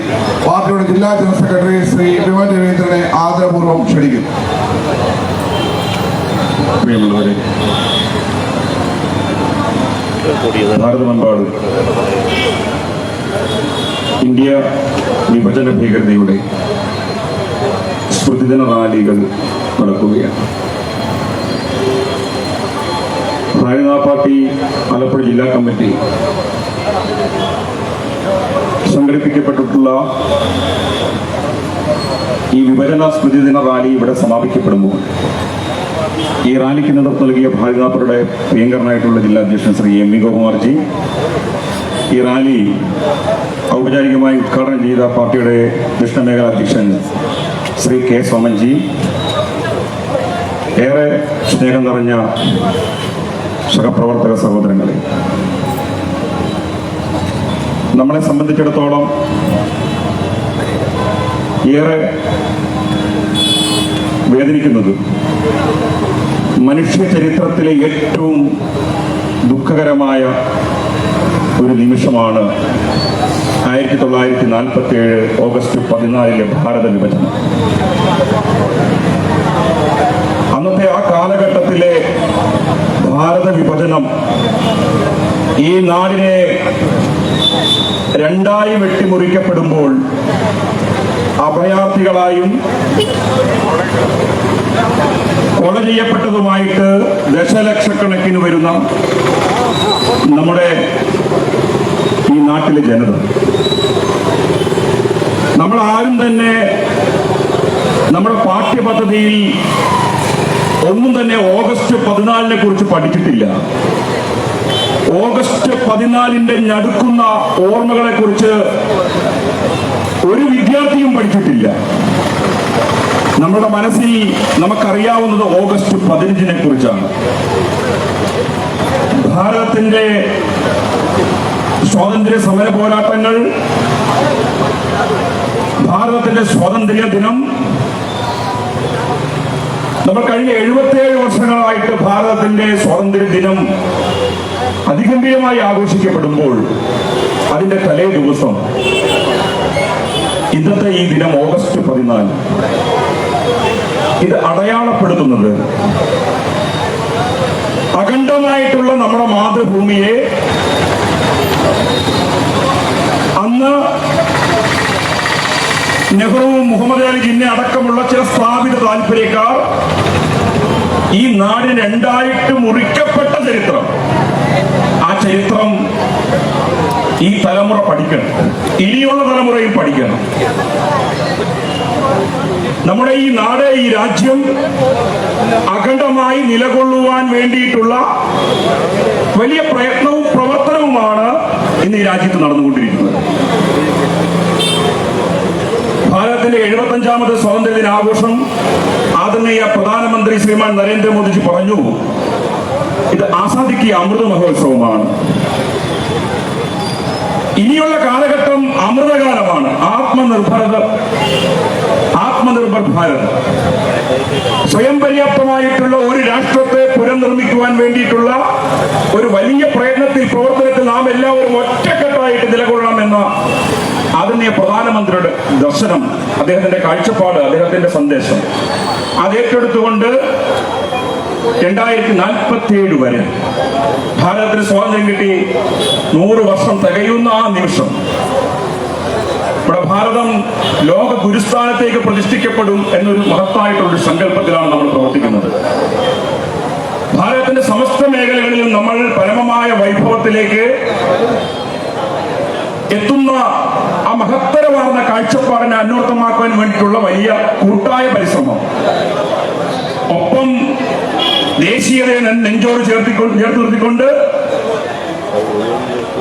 പാർട്ടിയുടെ ജില്ലാ ജനറൽ സെക്രട്ടറി ശ്രീ വിമൽ രവീന്ദ്രനെ ആദരപൂർവ്വം ക്ഷണിക്കുന്നു. പ്രിയമുള്ളവരെ, ഭാരതമെമ്പാടും ഇന്ത്യ വിഭജന ഭീകരതയുടെ സ്മൃതിദിന റാലികൾ നടക്കുകയാണ്. ഭാരത പാർട്ടി ആലപ്പുഴ ജില്ലാ കമ്മിറ്റി സംഘടിപ്പിക്കപ്പെട്ടിട്ടുള്ള ഈ വിഭജന സ്മൃതിദിന റാലി ഇവിടെ സമാപിക്കപ്പെടുമ്പോൾ ഈ റാലിക്ക് നേതൃത്വം നൽകിയ ഭാരതയുടെ പ്രിയങ്കരനായിട്ടുള്ള ജില്ലാ അധ്യക്ഷൻ ശ്രീ എം വി ഗോകുമാർജി, ഈ റാലി ഔപചാരികമായി ഉദ്ഘാടനം ചെയ്ത പാർട്ടിയുടെ ദക്ഷിണമേഖലാ അധ്യക്ഷൻ ശ്രീ കെ സോമൻജി, ഏറെ സ്നേഹം നിറഞ്ഞ സഹപ്രവർത്തക സഹോദരങ്ങളെ, നമ്മളെ സംബന്ധിച്ചിടത്തോളം ഏറെ വേദനിക്കുന്നത് മനുഷ്യ ചരിത്രത്തിലെ ഏറ്റവും ദുഃഖകരമായ ഒരു നിമിഷമാണ് 1947 ഓഗസ്റ്റ് 14 ഭാരത വിഭജനം. അന്നത്തെ ആ കാലഘട്ടത്തിലെ ഭാരത വിഭജനം ഈ നാടിനെ രണ്ടായി വെട്ടിമുറിക്കപ്പെടുമ്പോൾ അഭയാർത്ഥികളായും കൊല ചെയ്യപ്പെട്ടതുമായിട്ട് ദശലക്ഷക്കണക്കിന് വരുന്ന നമ്മുടെ ഈ നാട്ടിലെ ജനത, നമ്മൾ ആരും തന്നെ നമ്മുടെ പാഠ്യപദ്ധതിയിൽ ഒന്നും തന്നെ ഓഗസ്റ്റ് 14 കുറിച്ച് പഠിച്ചിട്ടില്ല. ഓഗസ്റ്റ് 14 ഞടുക്കുന്ന ഓർമ്മകളെ കുറിച്ച് ഒരു വിദ്യാർത്ഥിയും പഠിച്ചിട്ടില്ല. നമ്മുടെ മനസ്സിൽ നമുക്കറിയാവുന്നത് ഓഗസ്റ്റ് 15 കുറിച്ചാണ്. ഭാരതത്തിന്റെ സ്വാതന്ത്ര്യ സമര പോരാട്ടങ്ങൾ, ഭാരതത്തിന്റെ സ്വാതന്ത്ര്യ ദിനം, നമ്മൾ കഴിഞ്ഞ 77 വർഷങ്ങളായിട്ട് ഭാരതത്തിന്റെ സ്വാതന്ത്ര്യ ദിനം അതിഗംഭീരമായി ആഘോഷിക്കപ്പെടുമ്പോൾ അതിന്റെ തലേ ദിവസം ഇന്നത്തെ ഈ ദിനം ഓഗസ്റ്റ് 14 ഇത് അടയാളപ്പെടുത്തുന്നത് അഖണ്ഡമായിട്ടുള്ള നമ്മുടെ മാതൃഭൂമിയെ അന്ന് നെഹ്റുവും മുഹമ്മദ് അലി ജിന്ന അടക്കമുള്ള ചില സ്ഥാപിത താല്പര്യക്കാർ ഈ നാടിന് രണ്ടായിട്ട് മുറിക്കപ്പെട്ട ചരിത്രം, ആ ചരിത്രം ഈ തലമുറ പഠിക്കണം, ഇനിയുള്ള തലമുറയും പഠിക്കണം. നമ്മുടെ ഈ നാട്, ഈ രാജ്യം അഖണ്ഡമായി നിലകൊള്ളുവാൻ വേണ്ടിയിട്ടുള്ള വലിയ പ്രയത്നവും പ്രവർത്തനവുമാണ് ഇന്ന് ഈ രാജ്യത്ത് നടന്നുകൊണ്ടിരിക്കുന്നത്. ഭാരതത്തിന്റെ 75ാമത് സ്വാതന്ത്ര്യ ദിനാഘോഷം ആദരണീയ പ്രധാനമന്ത്രി ശ്രീമാൻ നരേന്ദ്രമോദിജി പറഞ്ഞു, ഇത് ആസാദി കി അമൃത മഹോത്സവമാണ്. ഇനിയുള്ള കാലഘട്ടം അമൃതകാലമാണ്. ആത്മനിർഭർ ഭാരത്, സ്വയം പര്യാപ്തമായിട്ടുള്ള ഒരു രാഷ്ട്രത്തെ പുനർനിർമ്മിക്കുവാൻ വേണ്ടിയിട്ടുള്ള ഒരു വലിയ പ്രവർത്തനത്തിൽ നാം എല്ലാവരും ഒറ്റക്കെട്ടായിട്ട് നിലകൊള്ളണമെന്ന ആദരണീയ പ്രധാനമന്ത്രിയുടെ ദർശനം, അദ്ദേഹത്തിന്റെ കാഴ്ചപ്പാട്, അദ്ദേഹത്തിന്റെ സന്ദേശം അത് ഏറ്റെടുത്തുകൊണ്ട് 2047 വരെ ഭാരതത്തിന് സ്വാതന്ത്ര്യം കിട്ടി 100 വർഷം തികയുന്ന ആ നിമിഷം ഇവിടെ ഭാരതം ലോക ഗുരുസ്ഥാനത്തേക്ക് പ്രതിഷ്ഠിക്കപ്പെടും എന്നൊരു മഹത്തായിട്ടുള്ളൊരു സങ്കല്പത്തിലാണ് നമ്മൾ പ്രവർത്തിക്കുന്നത്. ഭാരതത്തിന്റെ സമസ്ത മേഖലകളിലും നമ്മൾ പരമമായ വൈഭവത്തിലേക്ക് എത്തുന്ന ആ മഹത്തരമാർന്ന കാഴ്ചപ്പാടിനെ അന്വർത്ഥമാക്കുവാൻ വേണ്ടിയിട്ടുള്ള വലിയ കൂട്ടായ പരിശ്രമം, ഒപ്പം ദേശീയതയെ നെഞ്ചോട് ചേർത്ത് നിർത്തിക്കൊണ്ട്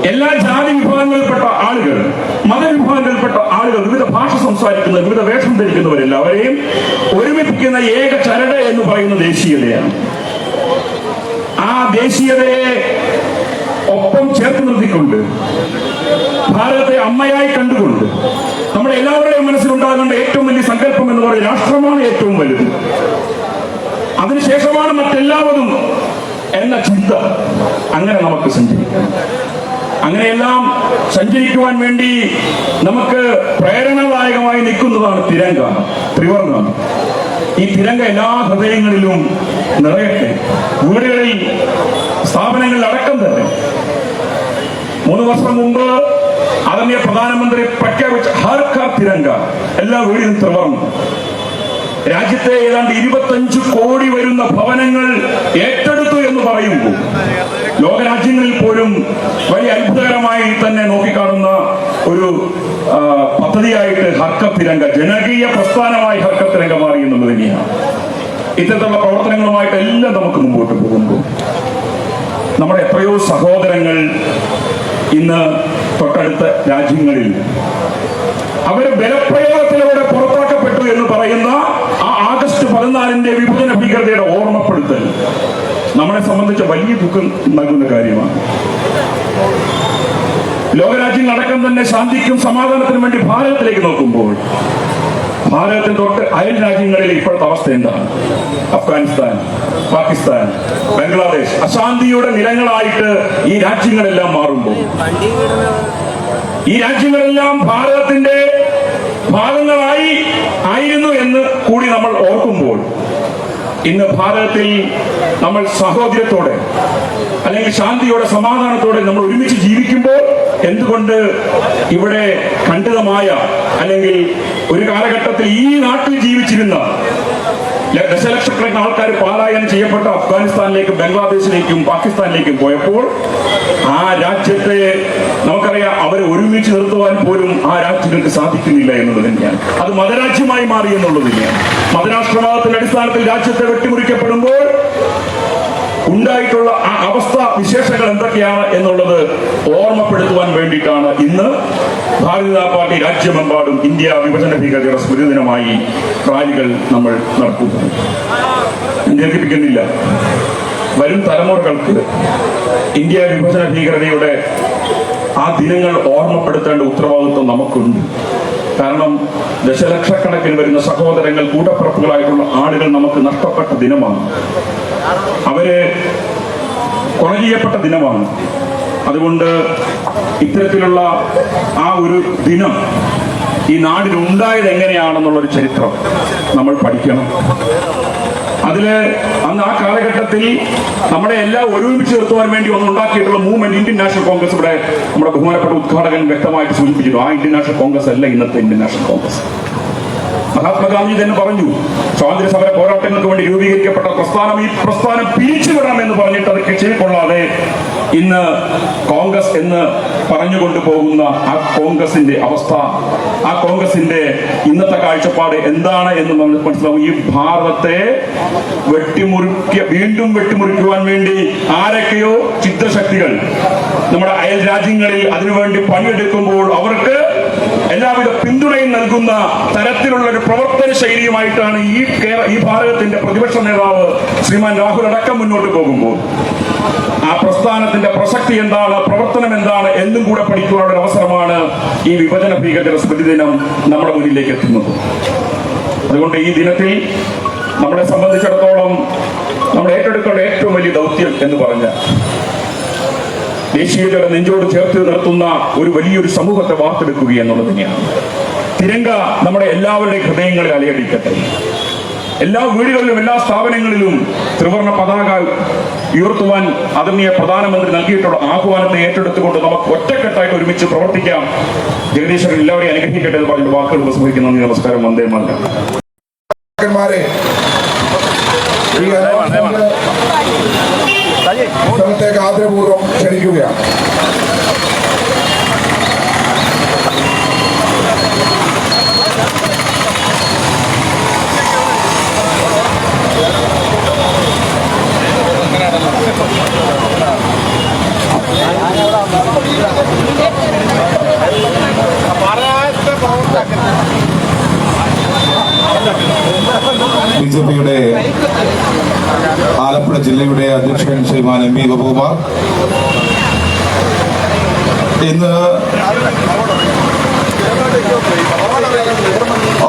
എല്ലാ ജാതി വിഭാഗങ്ങളിൽപ്പെട്ട ആളുകൾ, മതവിഭാഗങ്ങളിൽപ്പെട്ട ആളുകൾ, വിവിധ ഭാഷ സംസാരിക്കുന്ന, വിവിധ വേഷം ധരിക്കുന്നവരെല്ലാവരെയും ഒരുമിപ്പിക്കുന്ന ഏക ചരട് എന്ന് പറയുന്ന ദേശീയതയാണ്. ആ ദേശീയതയെ ഒപ്പം ചേർത്ത് നിർത്തിക്കൊണ്ട് ഭാരതത്തെ അമ്മയായി കണ്ടുകൊണ്ട് നമ്മുടെ എല്ലാവരുടെയും മനസ്സിലുണ്ടാകേണ്ട ഏറ്റവും വലിയ സങ്കല്പം എന്ന് പറയുന്നത് രാഷ്ട്രമാണ് ഏറ്റവും വലുത്, അതിനുശേഷമാണ് മറ്റെല്ലാവരും എന്ന ചിന്ത. അങ്ങനെ നമുക്ക് സഞ്ചരിക്കാം. അങ്ങനെയെല്ലാം സഞ്ചരിക്കുവാൻ വേണ്ടി നമുക്ക് പ്രേരണാദായകമായി നിൽക്കുന്നതാണ് തിരങ്ക, ത്രിവർണ്ണം. ഈ തിരങ്ക എല്ലാ ഹൃദയങ്ങളിലും നിറയട്ടെ. വീടുകളിൽ, സ്ഥാപനങ്ങളിൽ അടക്കം തന്നെ 3 വർഷം മുമ്പ് ആദരണീയ പ്രധാനമന്ത്രി പ്രഖ്യാപിച്ച ഹർ ഘർ തിരങ്ക, എല്ലാ വീടിലും ത്രിവർണ്ണം. രാജ്യത്തെ ഏതാണ്ട് 25 കോടി വരുന്ന ഭവനങ്ങൾ ഏറ്റെടുത്തു എന്ന് പറയുമ്പോൾ ലോകരാജ്യങ്ങളിൽ പോലും വലിയ അത്ഭുതകരമായി തന്നെ നോക്കിക്കാണുന്ന ഒരു പദ്ധതിയായിട്ട് ഹർ ഘർ തിരങ്ക, ജനകീയ പ്രസ്ഥാനമായി ഹർ ഘർ തിരങ്ക മാറി എന്നുള്ളത് തന്നെയാണ്. ഇത്തരത്തിലുള്ള പ്രവർത്തനങ്ങളുമായിട്ട് എല്ലാം നമുക്ക് മുമ്പോട്ട് പോകുമ്പോൾ നമ്മുടെ എത്രയോ സഹോദരങ്ങൾ ഇന്ന് തൊട്ടടുത്ത രാജ്യങ്ങളിൽ അവര് ബലപ്രയോഗത്തിലൂടെ പുറത്താക്കപ്പെട്ടു എന്ന് പറയുന്ന ആ ആഗസ്റ്റ് 14 വിഭജന ഭീകരതയുടെ ഓർമ്മപ്പെടുത്തൽ നമ്മളെ സംബന്ധിച്ച് വലിയ ദുഃഖം നൽകുന്ന കാര്യമാണ്. ലോകരാജ്യങ്ങളടക്കം തന്നെ ശാന്തിക്കും സമാധാനത്തിനും വേണ്ടി ഭാരതത്തിലേക്ക് നോക്കുമ്പോൾ ഭാരതത്തിൽ തൊട്ട് അയൽ രാജ്യങ്ങളിൽ ഇപ്പോഴത്തെ അവസ്ഥ എന്താണ്? അഫ്ഗാനിസ്ഥാൻ, പാകിസ്ഥാൻ, ബംഗ്ലാദേശ് അശാന്തിയുടെ നിലങ്ങളായിട്ട് ഈ രാജ്യങ്ങളെല്ലാം മാറുമ്പോൾ, ഈ രാജ്യങ്ങളെല്ലാം ഭാരതത്തിന്റെ ഭാഗങ്ങളായി ആയിരുന്നു എന്ന് കൂടി നമ്മൾ ഓർക്കുമ്പോൾ, ഇന്ന് ഭാരതത്തിൽ നമ്മൾ സഹോദര്യത്തോടെ അല്ലെങ്കിൽ ശാന്തിയോടെ സമാധാനത്തോടെ നമ്മൾ ഒരുമിച്ച് ജീവിക്കുമ്പോൾ എന്തുകൊണ്ട് ഇവിടെ ഖണ്ഡിതമായ അല്ലെങ്കിൽ ഒരു കാലഘട്ടത്തിൽ ഈ നാട്ടിൽ ജീവിച്ചിരുന്ന ദശലക്ഷക്കണക്കിന് ആൾക്കാർ പലായനം ചെയ്യപ്പെട്ട അഫ്ഗാനിസ്ഥാനിലേക്കും ബംഗ്ലാദേശിലേക്കും പാകിസ്ഥാനിലേക്കും പോയപ്പോൾ ആ രാജ്യത്തെ നമുക്കറിയാം അവരെ ഒരുമിച്ച് നിർത്തുവാൻ പോലും ആ രാജ്യങ്ങൾക്ക് സാധിക്കുന്നില്ല എന്നുള്ളത് തന്നെയാണ്. അത് മതരാജ്യമായി മാറി എന്നുള്ളത് തന്നെയാണ്. മതരാഷ്ട്രവാദത്തിന്റെ അടിസ്ഥാനത്തിൽ രാജ്യത്തെ വെട്ടിമുറിക്കപ്പെടുമ്പോൾ ഉണ്ടായിട്ടുള്ള ആ അവസ്ഥ വിശേഷങ്ങൾ എന്തൊക്കെയാണ് എന്നുള്ളത് ഓർമ്മപ്പെടുത്തുവാൻ വേണ്ടിയിട്ടാണ് ഇന്ന് ഭാരതീയ ജനതാ പാർട്ടി രാജ്യമെമ്പാടും ഇന്ത്യ വിഭജന ഭീകരതയുടെ സ്മൃതി ദിനമായി റാലികൾ നമ്മൾ നടത്തുന്നത്. ദീർഘിപ്പിക്കുന്നില്ല. വരും തലമുറകൾക്ക് ഇന്ത്യ വിഭജന ഭീകരതയുടെ ആ ദിനങ്ങൾ ഓർമ്മപ്പെടുത്തേണ്ട ഉത്തരവാദിത്വം നമുക്കുണ്ട്. കാരണം ദശലക്ഷക്കണക്കിന് വരുന്ന സഹോദരങ്ങൾ, കൂടപ്പിറപ്പുകളായിട്ടുള്ള ആളുകൾ നമുക്ക് നഷ്ടപ്പെട്ട ദിനമാണ്. അവര് കൊല ചെയ്യപ്പെട്ട ദിനമാണ്. അതുകൊണ്ട് ഇത്തരത്തിലുള്ള ആ ഒരു ദിനം ഈ നാടിന് ഉണ്ടായത് എങ്ങനെയാണെന്നുള്ളൊരു ചരിത്രം നമ്മൾ പഠിക്കണം. അതില് അന്ന് ആ കാലഘട്ടത്തിൽ നമ്മളെ എല്ലാം ഒരുമിച്ച് നിർത്തുവാൻ വേണ്ടി ഒന്ന് ഉണ്ടാക്കിയിട്ടുള്ള മൂവ്മെന്റ് ഇന്ത്യൻ നാഷണൽ കോൺഗ്രസ് ഇവിടെ നമ്മുടെ ബഹുമാനപ്പെട്ട ഉദ്ഘാടകൻ വ്യക്തമായിട്ട് സൂചിപ്പിച്ചിരുന്നു. ആ ഇന്ത്യൻ നാഷണൽ കോൺഗ്രസ് അല്ല ഇന്നത്തെ ഇന്ത്യൻ നാഷണൽ കോൺഗ്രസ്. മഹാത്മാഗാന്ധി തന്നെ പറഞ്ഞു, സ്വാതന്ത്ര്യ സമര പോരാട്ടങ്ങൾക്ക് വേണ്ടി രൂപീകരിക്കപ്പെട്ട പ്രസ്ഥാനം ഈ പ്രസ്ഥാനം പിരിച്ചുവിടാം എന്ന് പറഞ്ഞിട്ട് അത് ചെവിക്കൊള്ളാതെ ഇന്ന് കോൺഗ്രസ് എന്ന് പറഞ്ഞുകൊണ്ട് പോകുന്ന ആ കോൺഗ്രസിന്റെ അവസ്ഥ, ആ കോൺഗ്രസിന്റെ ഇന്നത്തെ കാഴ്ചപ്പാട് എന്താണ് എന്ന് നമ്മൾ മനസ്സിലാവും. ഈ ഭാരതത്തെ വീണ്ടും വെട്ടിമുറിക്കുവാൻ വേണ്ടി ആരൊക്കെയോ ചിത്രശക്തികൾ നമ്മുടെ അയൽ രാജ്യങ്ങളിൽ അതിനുവേണ്ടി പണിയെടുക്കുമ്പോൾ അവർക്ക് എല്ലാവിധ പിന്തുണയും നൽകുന്ന തരത്തിലുള്ള ഒരു പ്രവർത്തന ശൈലിയുമായിട്ടാണ് ഈ ഭാരതത്തിന്റെ പ്രതിപക്ഷ നേതാവ് ശ്രീമാൻ രാഹുൽ അടക്കം മുന്നോട്ട് പോകുമ്പോൾ ആ പ്രസ്ഥാനത്തിന്റെ പ്രസക്തി എന്താണ്, പ്രവർത്തനം എന്താണ് എന്നും കൂടെ പഠിക്കുവാനുള്ള അവസരമാണ് ഈ വിഭജന ഭീകരതയുടെ സ്മൃതി ദിനം നമ്മുടെ മുന്നിലേക്ക് എത്തുന്നത്. അതുകൊണ്ട് ഈ ദിനത്തിൽ നമ്മളെ സംബന്ധിച്ചിടത്തോളം നമ്മൾ ഏറ്റെടുക്കേണ്ട ഏറ്റവും വലിയ ദൗത്യം എന്ന് പറഞ്ഞ ദേശീയതയുടെ നെഞ്ചോട് ചേർത്ത് നിർത്തുന്ന ഒരു വലിയൊരു സമൂഹത്തെ വാർത്തെടുക്കുക എന്നുള്ളത് തന്നെയാണ്. തിരങ്ക നമ്മുടെ എല്ലാവരുടെയും ഹൃദയങ്ങളിൽ അലയടിക്കട്ടെ. എല്ലാ വീടുകളിലും എല്ലാ സ്ഥാപനങ്ങളിലും ത്രിവർണ്ണ പതാക ഉയർത്തുവാൻ ആദരണീയ പ്രധാനമന്ത്രി നൽകിയിട്ടുള്ള ആഹ്വാനത്തെ ഏറ്റെടുത്തുകൊണ്ട് നമുക്ക് ഒറ്റക്കെട്ടായിട്ട് ഒരുമിച്ച് പ്രവർത്തിക്കാം. ജഗദീശ്വരൻ എല്ലാവരെയും അനുഗ്രഹിക്കട്ടെ എന്ന് പറഞ്ഞിട്ട് വാക്കുകൾ ഉപസംഹരിക്കുന്നു. നമസ്കാരം. വന്ദേ മാതരം. സ്ഥലത്തേക്ക് ആദരപൂർവ്വം ക്ഷണിക്കുകയാണ്. ബിജെപിയുടെ ആലപ്പുഴ ജില്ലയുടെ അധ്യക്ഷൻ ശ്രീമാൻ എം വി ഗോപകുമാർ, ഇന്ന്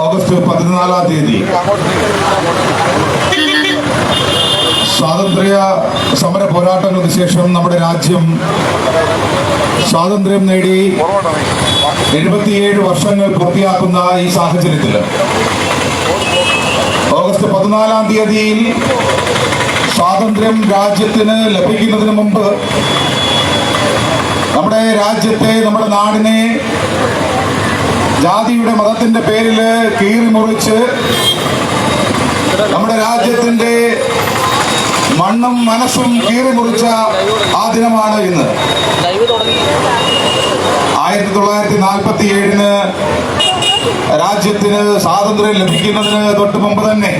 ഓഗസ്റ്റ് 14 തീയതി സ്വാതന്ത്ര്യ സമര പോരാട്ടങ്ങൾക്ക് ശേഷം നമ്മുടെ രാജ്യം സ്വാതന്ത്ര്യം നേടി 77 വർഷങ്ങൾ പൂർത്തിയാക്കുന്ന ഈ സാഹചര്യത്തിൽ ഓഗസ്റ്റ് 14 തീയതിയിൽ സ്വാതന്ത്ര്യം രാജ്യത്തിന് ലഭിക്കുന്നതിന് മുമ്പ് നമ്മുടെ രാജ്യത്തെ, നമ്മുടെ നാടിനെ ജാതിയുടെ മതത്തിന്റെ പേരിൽ കീറി മുറിച്ച് നമ്മുടെ രാജ്യത്തിന്റെ മണ്ണും മനസ്സും കീറി മുറിച്ച ആ ദിനമാണ് ഇന്ന്. 1947 രാജ്യത്തിന് സ്വാതന്ത്ര്യം ലഭിക്കുന്നതിന് തൊട്ട് മുമ്പ് തന്നെ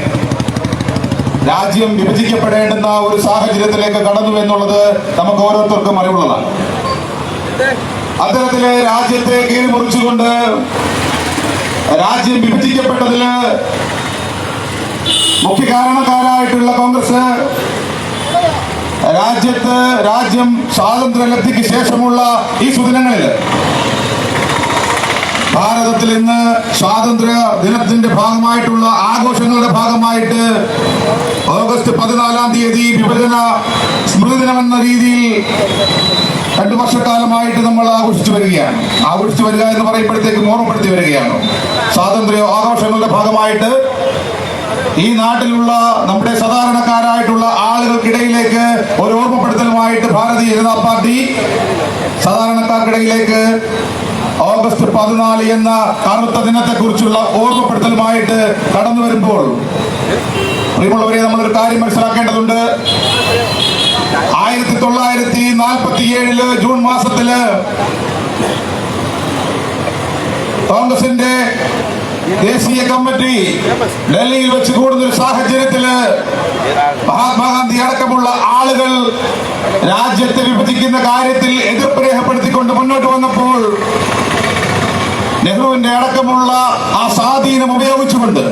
രാജ്യം വിഭജിക്കപ്പെടേണ്ടുന്ന ഒരു സാഹചര്യത്തിലേക്ക് കടന്നു എന്നുള്ളത് നമുക്ക് ഓരോരുത്തർക്കും അറിവുള്ളതാണ്. അത്തരത്തില് രാജ്യത്തെ കീറി മുറിച്ചുകൊണ്ട് രാജ്യം വിഭജിക്കപ്പെട്ടതില് മുഖ്യ കാരണക്കാരായിട്ടുള്ള കോൺഗ്രസ് രാജ്യം സ്വാതന്ത്ര്യലബ്ധിക്ക് ശേഷമുള്ള ഈ സുദിനങ്ങളിൽ ഭാരതത്തിൽ ഇന്ന് സ്വാതന്ത്ര്യ ദിനത്തിന്റെ ഭാഗമായിട്ടുള്ള ആഘോഷങ്ങളുടെ ഭാഗമായിട്ട് ഓഗസ്റ്റ് 14 തീയതി വിഭജന സ്മൃതി ദിനമെന്ന രീതിയിൽ 2 വർഷക്കാലമായിട്ട് നമ്മൾ ആഘോഷിച്ചു വരിക എന്ന് പറയുമ്പോഴത്തേക്കും ഓർമ്മപ്പെടുത്തി വരികയാണ്. സ്വാതന്ത്ര്യ ആഘോഷങ്ങളുടെ ഭാഗമായിട്ട് ഈ നാട്ടിലുള്ള നമ്മുടെ സാധാരണക്കാരായിട്ടുള്ള ആളുകൾക്കിടയിലേക്ക് ഒരു ഓർമ്മപ്പെടുത്തലുമായിട്ട് ഭാരതീയ ജനതാ പാർട്ടി സാധാരണക്കാർക്കിടയിലേക്ക് ഓഗസ്റ്റ് 14 എന്ന കറുത്ത ദിനത്തെ കുറിച്ചുള്ള ഓർമ്മപ്പെടുത്തലുമായിട്ട് കടന്നു വരുമ്പോൾ പ്രിയമുള്ളവരെ, നമ്മളൊരു കാര്യം മനസ്സിലാക്കേണ്ടതുണ്ട്. 1947 ജൂൺ മാസത്തില് കോൺഗ്രസിന്റെ ദേശീയ കമ്മിറ്റി ഡൽഹിയിൽ വെച്ച് കൂടുന്ന ഒരു സാഹചര്യത്തില് മഹാത്മാഗാന്ധി അടക്കമുള്ള ആളുകൾ രാജ്യത്തെ വിഭജിക്കുന്ന കാര്യത്തിൽ എതിർപ്പ് രേഖപ്പെടുത്തിക്കൊണ്ട് മുന്നോട്ട് വന്നപ്പോൾ നെഹ്റുവിന്റെ അടക്കമുള്ള ആ സ്വാധീനം ഉപയോഗിച്ചുകൊണ്ട്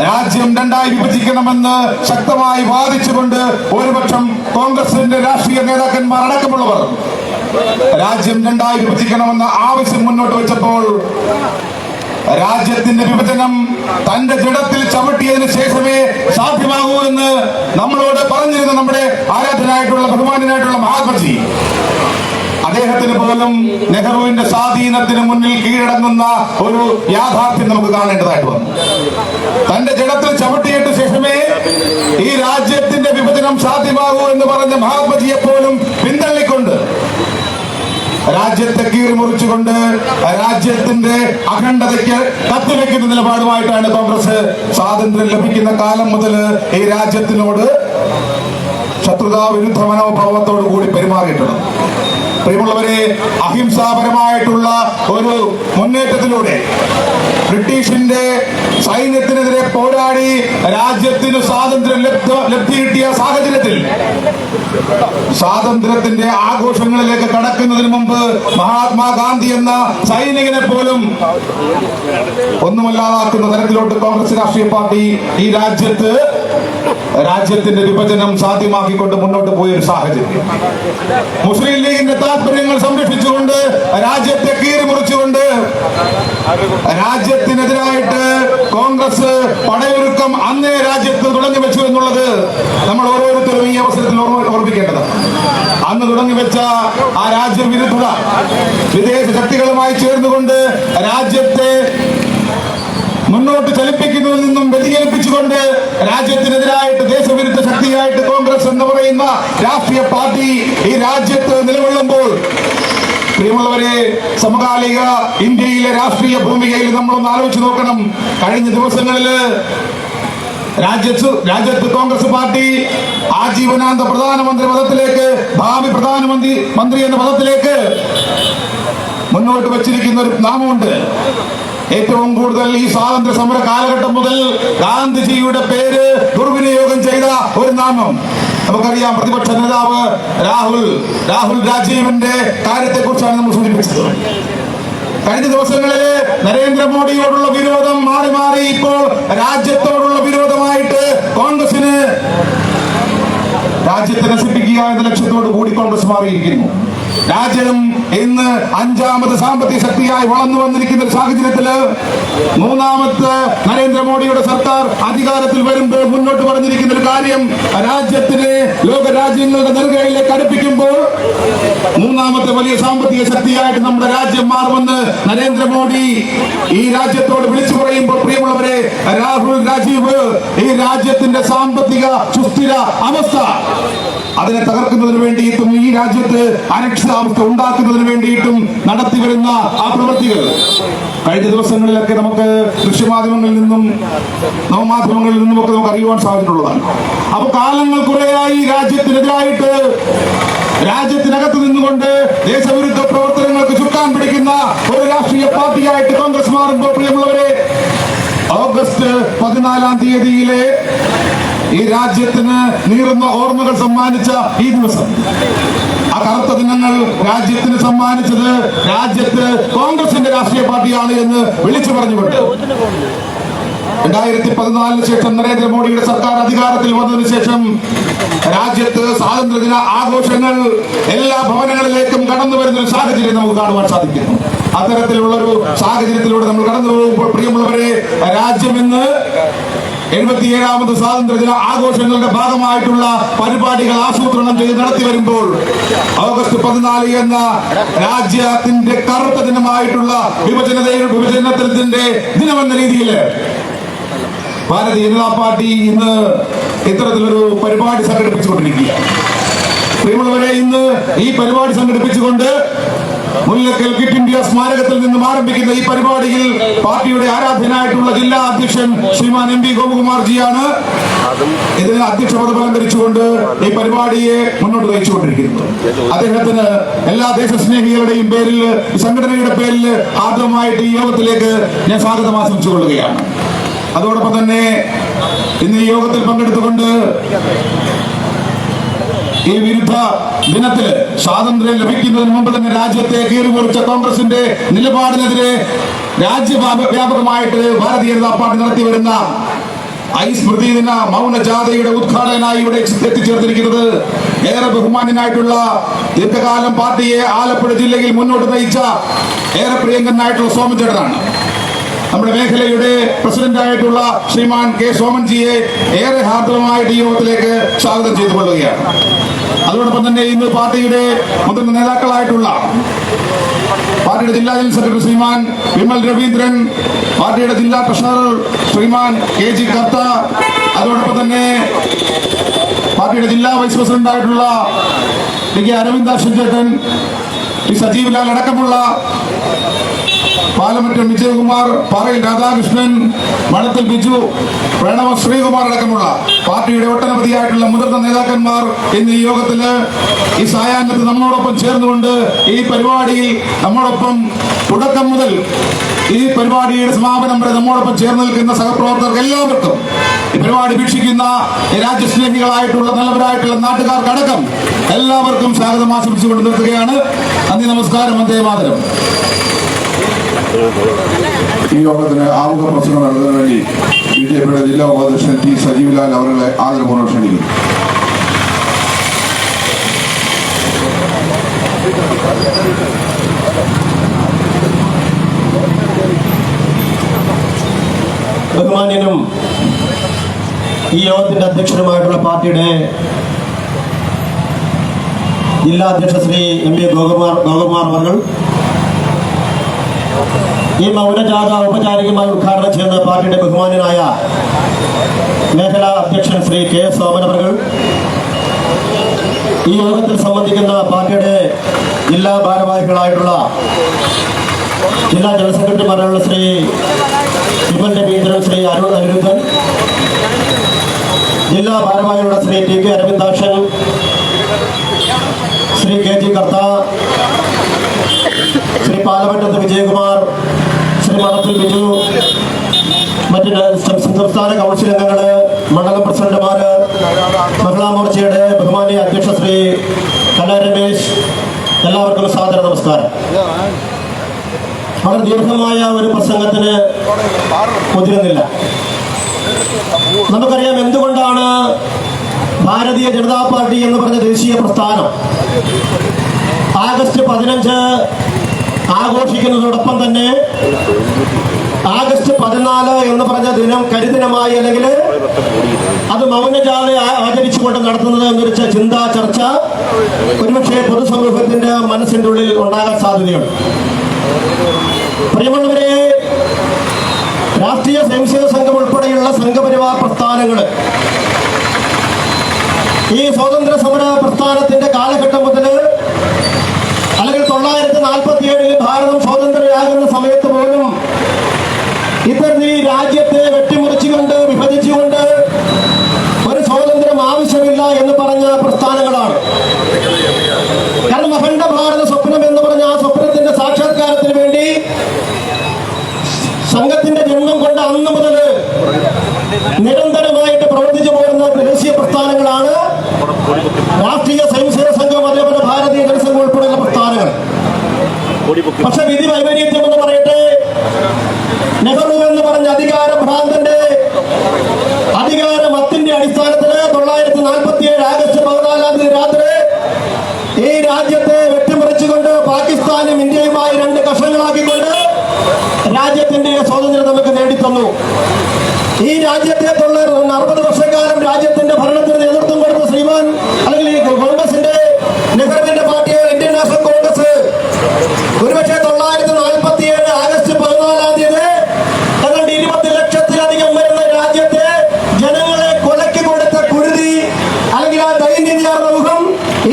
രാജ്യം രണ്ടായി വിഭജിക്കണമെന്ന് ശക്തമായി വാദിച്ചുകൊണ്ട് ഒരുപക്ഷം കോൺഗ്രസിന്റെ രാഷ്ട്രീയ നേതാക്കന്മാർ അടക്കമുള്ളവർ രാജ്യം രണ്ടായി വിഭജിക്കണമെന്ന ആവശ്യം മുന്നോട്ട് വെച്ചപ്പോൾ രാജ്യത്തിന്റെ വിഭജനം തന്റെ ജഡത്തിൽ ചവിട്ടിയതിനു ശേഷമേ സാധ്യമാകൂ എന്ന് നമ്മളോട് പറഞ്ഞിരുന്ന നമ്മുടെ ആരാധനായിട്ടുള്ള ബഹുമാനായിട്ടുള്ള മഹാത്മജി, അദ്ദേഹത്തിന് പോലും നെഹ്റുവിന്റെ സ്വാധീനത്തിന് മുന്നിൽ കീഴടങ്ങുന്ന ഒരു യാഥാർത്ഥ്യം നമുക്ക് കാണേണ്ടതായിട്ട് വന്നു. തന്റെ ജഡത്തിൽ ചവിട്ടിയിട്ട് ശേഷമേ ഈ രാജ്യത്തിന്റെ വിഭജനം സാധ്യമാകൂ എന്ന് പറഞ്ഞ മഹാത്മജിയെ പോലും പിന്തള്ളിക്കൊണ്ട് രാജ്യത്തെ കീറി മുറിച്ചുകൊണ്ട് രാജ്യത്തിന്റെ അഖണ്ഡതയ്ക്ക് കത്തിവെക്കുന്ന നിലപാടുമായിട്ടാണ് കോൺഗ്രസ് സ്വാതന്ത്ര്യം ലഭിക്കുന്ന കാലം മുതൽ ഈ രാജ്യത്തിനോട് ശത്രുതാ വിരുദ്ധ മനോഭാവത്തോടു കൂടി പെരുമാറിയിട്ടുള്ളത്. പ്രിയമുള്ളവരെ, അഹിംസാപരമായിട്ടുള്ള ഒരു മുന്നേറ്റത്തിലൂടെ ബ്രിട്ടീഷിന്റെ സൈന്യത്തിനെതിരെ പോരാടി രാജ്യത്തിന് സ്വാതന്ത്ര്യം ലബ്ധി കിട്ടിയ സാഹചര്യത്തിൽ സ്വാതന്ത്ര്യത്തിന്റെ ആഘോഷങ്ങളിലേക്ക് കടക്കുന്നതിന് മുമ്പ് മഹാത്മാഗാന്ധി എന്ന സൈനികനെ പോലും ഒന്നുമല്ലാതാക്കുന്ന തരത്തിലോട്ട് കോൺഗ്രസ് രാഷ്ട്രീയ പാർട്ടി ഈ രാജ്യത്തിന്റെ വിഭജനം സാധ്യമാക്കിക്കൊണ്ട് മുന്നോട്ട് പോയ ഒരു സാഹചര്യം. മുസ്ലിം ലീഗിന്റെ താല്പര്യങ്ങൾ സംരക്ഷിച്ചുകൊണ്ട് രാജ്യത്തെ കീറിമുറിച്ചുകൊണ്ട് രാജ്യത്തിനെതിരായിട്ട് കോൺഗ്രസ് പടയൊരുക്കം അന്നേ രാജ്യത്ത് തുടങ്ങി വെച്ചു എന്നുള്ളത് നമ്മൾ ഓരോരുത്തരും ഈ അവസരത്തിൽ ഓർമ്മിക്കേണ്ടതാണ്. അന്ന് തുടങ്ങി വെച്ച ആ രാജ്യവിരുദ്ധത വിദേശ ശക്തികളുമായി ചേർന്നുകൊണ്ട് രാജ്യത്തെ മുന്നോട്ട് ചലിപ്പിക്കുന്നതിൽ നിന്നും വ്യതിചലിപ്പിച്ചുകൊണ്ട് രാജ്യത്തിനെതിരായിട്ട് ദേശവിരുദ്ധ ശക്തിയായിട്ട് കോൺഗ്രസ് എന്ന് പറയുന്ന രാഷ്ട്രീയ പാർട്ടി ഈ രാജ്യത്ത് നിലകൊള്ളുമ്പോൾ, പ്രിയമുള്ളവരെ, സമകാലിക ഇന്ത്യയിലെ രാഷ്ട്രീയ ഭൂമികയിൽ നമ്മളൊന്ന് ആലോചിച്ച് നോക്കണം. കഴിഞ്ഞ ദിവസങ്ങളില് രാജ്യത്ത് കോൺഗ്രസ് പാർട്ടി ആജീവനാന്ത പ്രധാനമന്ത്രി പദത്തിലേക്ക്, ഭാവി പ്രധാനമന്ത്രി എന്ന പദത്തിലേക്ക് മുന്നോട്ട് വച്ചിരിക്കുന്ന ഒരു നാമമുണ്ട്. ഏറ്റവും കൂടുതൽ ഈ സ്വാതന്ത്ര്യ സമര കാലഘട്ടം മുതൽ ഗാന്ധിജിയുടെ പേര് ദുർവിനിയോഗം ചെയ്ത ഒരു നാമം നമുക്കറിയാം. പ്രതിപക്ഷ നേതാവ് രാഹുൽ രാജീവിന്റെ കാര്യത്തെ കുറിച്ചാണ് നമ്മൾ സൂചിപ്പിച്ചത്. കഴിഞ്ഞ ദിവസങ്ങളില് നരേന്ദ്രമോദിയോടുള്ള വിരോധം മാറി മാറി ഇപ്പോൾ രാജ്യത്തോടുള്ള വിരോധമായിട്ട് കോൺഗ്രസിന് രാജ്യത്തെ നശിപ്പിക്കുക എന്ന ലക്ഷ്യത്തോടു കൂടി കോൺഗ്രസ് മാറിയിരിക്കുന്നു. രാജ്യം ഇന്ന് അഞ്ചാമത് സാമ്പത്തിക ശക്തിയായി വളർന്നു വന്നിരിക്കുന്ന ഒരു സാഹചര്യത്തില് മൂന്നാമത്തെ നരേന്ദ്രമോദിയുടെ സർക്കാർ അധികാരത്തിൽ വരുമ്പോൾ മുന്നോട്ട് പറഞ്ഞിരിക്കുന്ന ഒരു കാര്യം, രാജ്യത്തിനെ ലോക രാജ്യങ്ങളുടെ നെറുകയിലേക്ക് അടുപ്പിക്കുമ്പോൾ മൂന്നാമത്തെ വലിയ സാമ്പത്തിക ശക്തിയായിട്ട് നമ്മുടെ രാജ്യം മാറുമെന്ന് നരേന്ദ്രമോദി ഈ രാജ്യത്തോട് വിളിച്ചു പറയുമ്പോൾ, പ്രിയമുള്ളവരെ, രാഹുൽ രാജീവ് ഈ രാജ്യത്തിന്റെ സാമ്പത്തിക സുസ്ഥിര അവസ്ഥ അതിനെ തകർക്കുന്നതിന് വേണ്ടിയിട്ടും ഈ രാജ്യത്ത് അരക്ഷിതാവസ്ഥ ഉണ്ടാക്കുന്നതിന് വേണ്ടിയിട്ടും നടത്തിവരുന്ന ആ പ്രവൃത്തികൾ കഴിഞ്ഞ ദിവസങ്ങളിലൊക്കെ നമുക്ക് ദൃശ്യമാധ്യമങ്ങളിൽ നിന്നും നവമാധ്യമങ്ങളിൽ നിന്നും ഒക്കെ നമുക്ക് അറിയുവാൻ സാധിച്ചിട്ടുള്ളതാണ്. അപ്പൊ കാലങ്ങൾ കുറേയായി രാജ്യത്തിനെതിരായിട്ട് രാജ്യത്തിനകത്ത് നിന്നുകൊണ്ട് ദേശവിരുദ്ധ പ്രവർത്തനങ്ങൾക്ക് ചുക്കാൻ പിടിക്കുന്ന ഒരു രാഷ്ട്രീയ പാർട്ടിയായിട്ട് കോൺഗ്രസ് മാറുമ്പോൾ, പ്രിയമുള്ളവരെ, ഓഗസ്റ്റ് 14 തീയതിയിലെ ഈ രാജ്യത്തിന് നീറുന്ന ഓർമ്മകൾ സമ്മാനിച്ച ഈ ദിവസം, ആ കറുത്ത ദിനങ്ങൾ രാജ്യത്തിന് സമ്മാനിച്ചത് രാജ്യത്ത് കോൺഗ്രസിന്റെ രാഷ്ട്രീയ പാർട്ടിയാണ് എന്ന് വിളിച്ചു പറഞ്ഞുകൊണ്ട് 2014 ശേഷം നരേന്ദ്രമോദിയുടെ സർക്കാർ അധികാരത്തിൽ വന്നതിന് ശേഷം രാജ്യത്ത് സ്വാതന്ത്ര്യദിന ആഘോഷങ്ങൾ എല്ലാ ഭവനങ്ങളിലേക്കും കടന്നു വരുന്ന ഒരു സാഹചര്യം നമുക്ക് കാണുവാൻ സാധിക്കുന്നു. അത്തരത്തിലുള്ള ഒരു സാഹചര്യത്തിലൂടെ നമ്മൾ കടന്നു പോകുമ്പോൾ, പ്രിയമുള്ളവരെ, രാജ്യം ഇന്ന് 77ാമത് സ്വാതന്ത്ര്യദിന ആഘോഷങ്ങളുടെ ഭാഗമായിട്ടുള്ള പരിപാടികൾ ആസൂത്രണം ചെയ്ത് നടത്തി വരുമ്പോൾ ഓഗസ്റ്റ് 14 എന്ന രാജ്യത്തിന്റെ കറുത്ത ദിനമായിട്ടുള്ള വിഭജനത്തിന്റെ ദിനമെന്ന രീതിയിൽ ഭാരതീയ ജനതാ പാർട്ടി ഇന്ന് ഇത്തരത്തിലൊരു പരിപാടി സംഘടിപ്പിച്ചുകൊണ്ടിരിക്കുകയാണ്. പ്രിയമുള്ളവരെ, ഇന്ന് ഈ പരിപാടി സംഘടിപ്പിച്ചുകൊണ്ട് മുല്ലക്കൽ ക്വിറ്റ് ഇന്ത്യ സ്മാരകത്തിൽ നിന്നും ആരംഭിക്കുന്ന ഈ പരിപാടിയിൽ പാർട്ടിയുടെ ആരാധ്യനായിട്ടുള്ള ജില്ലാ അധ്യക്ഷൻ ശ്രീമാൻ MP ഗോപകുമാർജിയാണ് ഇതിന് അധ്യക്ഷ പദം അലങ്കരിച്ചുകൊണ്ട് ഈ പരിപാടിയെ മുന്നോട്ട് നയിച്ചുകൊണ്ടിരിക്കുന്നത്. അദ്ദേഹത്തിന് എല്ലാ ദേശസ്നേഹികളുടെയും പേരിൽ, സംഘടനയുടെ പേരിൽ ആദ്യമായിട്ട് ഈ യോഗത്തിലേക്ക് ഞാൻ സ്വാഗതം ആശംസിച്ചുകൊള്ളുകയാണ്. അതോടൊപ്പം തന്നെ ഇന്ന് ഈ യോഗത്തിൽ പങ്കെടുത്തുകൊണ്ട് ഈ വിരുദ്ധ ദിനത്തില് സ്വാതന്ത്ര്യം ലഭിക്കുന്നതിന് മുമ്പ് തന്നെ രാജ്യത്തെ കീറിമുറിച്ച കോൺഗ്രസിന്റെ നിലപാടിനെതിരെ രാജ്യവ്യാപകമായിട്ട് ഭാരതീയ ജനതാ പാർട്ടി നടത്തിവരുന്ന ഈ സ്മൃതി ദിന മൗന ജാഥയുടെ ഉദ്ഘാടകനായി ഇവിടെ എത്തിച്ചേർന്നിരിക്കുന്നത് ഏറെ ബഹുമാന്യനായിട്ടുള്ള, ദീർഘകാലം പാർട്ടിയെ ആലപ്പുഴ ജില്ലയിൽ മുന്നോട്ട് നയിച്ച ഏറെ പ്രിയങ്കനായിട്ടുള്ള സോമൻചേട്ടനാണ്. നമ്മുടെ മേഖലയുടെ പ്രസിഡന്റായിട്ടുള്ള ശ്രീമാൻ K. സോമൻജിയെ ഏറെ ഹാർദവമായിട്ട് ഈ യോഗത്തിലേക്ക് സ്വാഗതം ചെയ്തുകൊള്ളുകയാണ്. അതോടൊപ്പം തന്നെ ഇന്ന് പാർട്ടിയുടെ മുതിർന്ന നേതാക്കളായിട്ടുള്ള പാർട്ടിയുടെ ജില്ലാ ജനറൽ സെക്രട്ടറി ശ്രീമാൻ വിമൽ രവീന്ദ്രൻ, പാർട്ടിയുടെ ജില്ലാ ട്രഷറർ ശ്രീമാൻ KG കർത്ത, അതോടൊപ്പം തന്നെ പാർട്ടിയുടെ ജില്ലാ വൈസ് പ്രസിഡന്റായിട്ടുള്ള DK അരവിന്ദാക്ഷൻ ചേട്ടൻ, സജീവ് ലാൽ അടക്കമുള്ള പാലമറ്റം വിജയകുമാർ, പാറയിൽ രാധാകൃഷ്ണൻ, മണത്തിൽ ബിജു, പ്രണവ ശ്രീകുമാർ അടക്കമുള്ള പാർട്ടിയുടെ ഒട്ടനവധിയായിട്ടുള്ള മുതിർന്ന നേതാക്കന്മാർ ഇന്ന് ഈ യോഗത്തില് ഈ സായാഹ്നത്ത് നമ്മോടൊപ്പം ചേർന്നുകൊണ്ട് ഈ പരിപാടിയിൽ നമ്മോടൊപ്പം തുടക്കം മുതൽ ഈ പരിപാടിയുടെ സമാപനം വരെ നമ്മോടൊപ്പം ചേർന്ന് നിൽക്കുന്ന സഹപ്രവർത്തകർക്ക് എല്ലാവർക്കും, ഈ പരിപാടി വീക്ഷിക്കുന്ന രാജ്യസ്നേഹികളായിട്ടുള്ള നല്ലവരായിട്ടുള്ള നാട്ടുകാർക്കടക്കം എല്ലാവർക്കും സ്വാഗതം ആശംസിച്ചുകൊണ്ട് നിർത്തുകയാണ്. നന്ദി, നമസ്കാരം, വന്ദേ മാതരം. ഈ യോഗത്തിന് ആമുഖ പ്രസംഗം നടത്തുന്നതിന് വേണ്ടി BJPയുടെ ജില്ലാ ഉപാധ്യക്ഷൻ T. സജീവ് ലാൽ അവരെ ആദരപൂർവ്വം ക്ഷണിക്കുന്നു. ബഹുമാന്യനും ഈ യോഗത്തിന്റെ അധ്യക്ഷനുമായിട്ടുള്ള പാർട്ടിയുടെ ജില്ലാ അധ്യക്ഷ ശ്രീ MP ഗോപകുമാർ അവർ ഈ മൗനജാഥ ഔപചാരികമായി ഉദ്ഘാടനം ചെയ്യുന്ന പാർട്ടിയുടെ ബഹുമാന്യനായ മേഖലാ അധ്യക്ഷൻ ശ്രീ K. സോമൻ അവർ, ഈ യോഗത്തിൽ സംബന്ധിക്കുന്ന പാർട്ടിയുടെ ജില്ലാ ഭാരവാഹികളായിട്ടുള്ള ജില്ലാ ജനറൽ സെക്രട്ടറിമാരായുള്ള ശ്രീ വിമൽ രവീന്ദ്രൻ, ശ്രീ അനിരുദ്ധൻ, ജില്ലാ ഭാരവാഹികളുടെ ശ്രീ TK അരവിന്ദാക്ഷൻ, ശ്രീ KG കർത്ത, ശ്രീ പാലമറ്റത്ത് വിജയകുമാർ, ശ്രീ മണത്തിൽ ബിജു, മറ്റ് സംസ്ഥാന കൗൺസിൽ അംഗങ്ങള്, മണ്ഡലം പ്രസിഡന്റുമാര്, മഹിളാ മോർച്ചയുടെ ബഹുമാന്യ അധ്യക്ഷ ശ്രീ കലാ രമേശ്, എല്ലാവർക്കും സാദര നമസ്കാരം. വളരെ ദീർഘമായ ഒരു പ്രസംഗത്തിന് മുതിരുന്നില്ല. നമുക്കറിയാം എന്തുകൊണ്ടാണ് ഭാരതീയ ജനതാ പാർട്ടി എന്ന് പറഞ്ഞ ദേശീയ പ്രസ്ഥാനം ആഗസ്റ്റ് 15 ആഘോഷിക്കുന്നതോടൊപ്പം തന്നെ ആഗസ്റ്റ് 14 എന്ന് പറഞ്ഞ ദിനം കരിദിനമായി അല്ലെങ്കിൽ അത് മൗനജാഥ ആചരിച്ചുകൊണ്ട് നടത്തുന്നത് എന്നൊരു ചിന്താ ചർച്ച ഒരുപക്ഷെ പൊതുസമൂഹത്തിന്റെ മനസ്സിന്റെ ഉള്ളിൽ ഉണ്ടാകാൻ സാധ്യതയുണ്ട്. പ്രിയമുള്ളവരെ, രാഷ്ട്രീയ സ്വയംസേവക സംഘം ഉൾപ്പെടെയുള്ള സംഘപരിവാർ പ്രസ്ഥാനങ്ങൾ ഈ സ്വാതന്ത്ര്യ സമര പ്രസ്ഥാനത്തിന്റെ കാലഘട്ടം മുതൽ അല്ലെങ്കിൽ 1947 ഭാരതം സ്വാതന്ത്ര്യമാകുന്ന സമയത്ത് പോലും ഇത്തരത്തിൽ ഈ രാജ്യത്തെ വെട്ടിമുറിച്ചുകൊണ്ട് വിഭജിച്ചുകൊണ്ട് ഒരു സ്വാതന്ത്ര്യം ആവശ്യമില്ല എന്ന് പറഞ്ഞ പ്രസ്ഥാനങ്ങളാണ്. കാരണം അഖണ്ഡ ഭാരത സ്വപ്നം എന്ന് പറഞ്ഞ ആ സ്വപ്നത്തിന്റെ സാക്ഷാത്കാരത്തിന് വേണ്ടി സംഘത്തിന്റെ ജന്മം കൊണ്ട് അന്ന് മുതൽ നിരന്തരമായിട്ട് പ്രവർത്തിച്ചു പോരുന്ന ദേശീയ പ്രസ്ഥാനങ്ങളാണ് രാഷ്ട്രീയ സ്വയംസേവക സംഘം, അതേപോലെ ഭാരതീയ ജനസംഘം ഉൾപ്പെടെയുള്ള പ്രസ്ഥാനങ്ങൾ. പക്ഷെ വിധി വൈപരീത്യം എന്ന് പറയട്ടെ, നെഹ്റു എന്ന് പറഞ്ഞ അധികാരഭ്രാന്തന്റെ അധികാരമത്തിന്റെ അടിസ്ഥാനത്തിൽ 1947 ആഗസ്റ്റ് 14 രാത്രി ഈ രാജ്യത്തെ വെട്ടിമുറിച്ചുകൊണ്ട് പാകിസ്ഥാനും ഇന്ത്യയുമായി 2 കഷങ്ങളാക്കിക്കൊണ്ട് രാജ്യത്തിന്റെ സ്വാതന്ത്ര്യം നമുക്ക് നേടിത്തന്നു. ഈ രാജ്യത്തെ 60 വർഷക്കാലം രാജ്യത്തിന്റെ ഭരണത്തിന് നേതൃത്വം കൊടുത്ത ശ്രീമാൻ അല്ലെങ്കിൽ ഈ കോൺഗ്രസിന്റെ നെഹ്റുവിന്റെ പാർട്ടിയെ ഇന്ത്യൻ നാഷണൽ കോൺഗ്രസ് ഒരുപക്ഷെ 1947 ആഗസ്റ്റ് 14 തങ്ങളുടെ 20 ലക്ഷത്തിലധികം വരുന്ന രാജ്യത്തെ ജനങ്ങളെ കൊലക്കി കൊടുത്ത കുരുതി അല്ലെങ്കിൽ ആ ദൈന്യതയാർന്ന മുഖം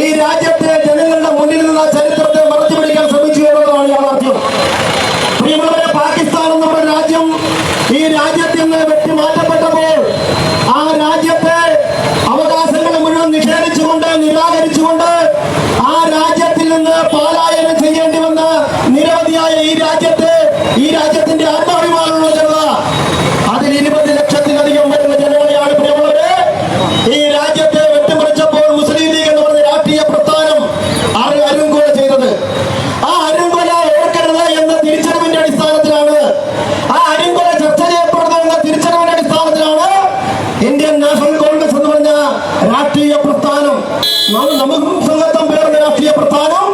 ഈ രാജ്യത്തെ ജനങ്ങളുടെ മുന്നിൽ നിന്ന് ചരിത്രത്തെ മറച്ചു പിടിക്കാൻ ശ്രമിച്ചു എന്നുള്ളതാണ് യാഥാർത്ഥ്യം. പ്രിയമുള്ളവരെ, പാകിസ്ഥാൻ എന്ന് പറഞ്ഞ രാജ്യം ഈ രാജ്യത്തിൽ നിന്ന് വെട്ടിമാറ്റപ്പെട്ടപ്പോൾ ആ രാജ്യത്തെ അവകാശങ്ങൾ മുഴുവൻ നിഷേധിച്ചുകൊണ്ട് നിരാകരിച്ചുകൊണ്ട് ആ രാജ്യത്തിൽ നിന്ന് പലായനം ചെയ്യേണ്ടി വന്ന നിരവധിയായ ഈ രാജ്യത്തിന്റെ ആത്മാഭിമാനമുള്ള ജനത, അതിൽ 20 ലക്ഷത്തിലധികം വരുന്ന ജനങ്ങളെയാണ് പ്രിയമുള്ളവരെ ഈ രാജ്യത്തെ വെട്ടിമുറിച്ചപ്പോൾ മുസ്ലിം ലീഗ് എന്ന് പറഞ്ഞ രാഷ്ട്രീയ പ്രസ്ഥാനം അരുംകൊല ചെയ്തത്. ആ അരുംകൊല ഓർക്കരുത് എന്ന തിരിച്ചറിവിന്റെ അടിസ്ഥാനത്തിലാണ്, ആ അരുംകൊല ചർച്ച ചെയ്യപ്പെടുന്നത് എന്ന തിരിച്ചറിവിന്റെ അടിസ്ഥാനത്തിലാണ് ഇന്ത്യൻ നാഷണൽ കോൺഗ്രസ് എന്ന് പറഞ്ഞ രാഷ്ട്രീയ പ്രസ്ഥാനം, നമുക്ക് സംഘം പേരുന്ന രാഷ്ട്രീയ പ്രസ്ഥാനം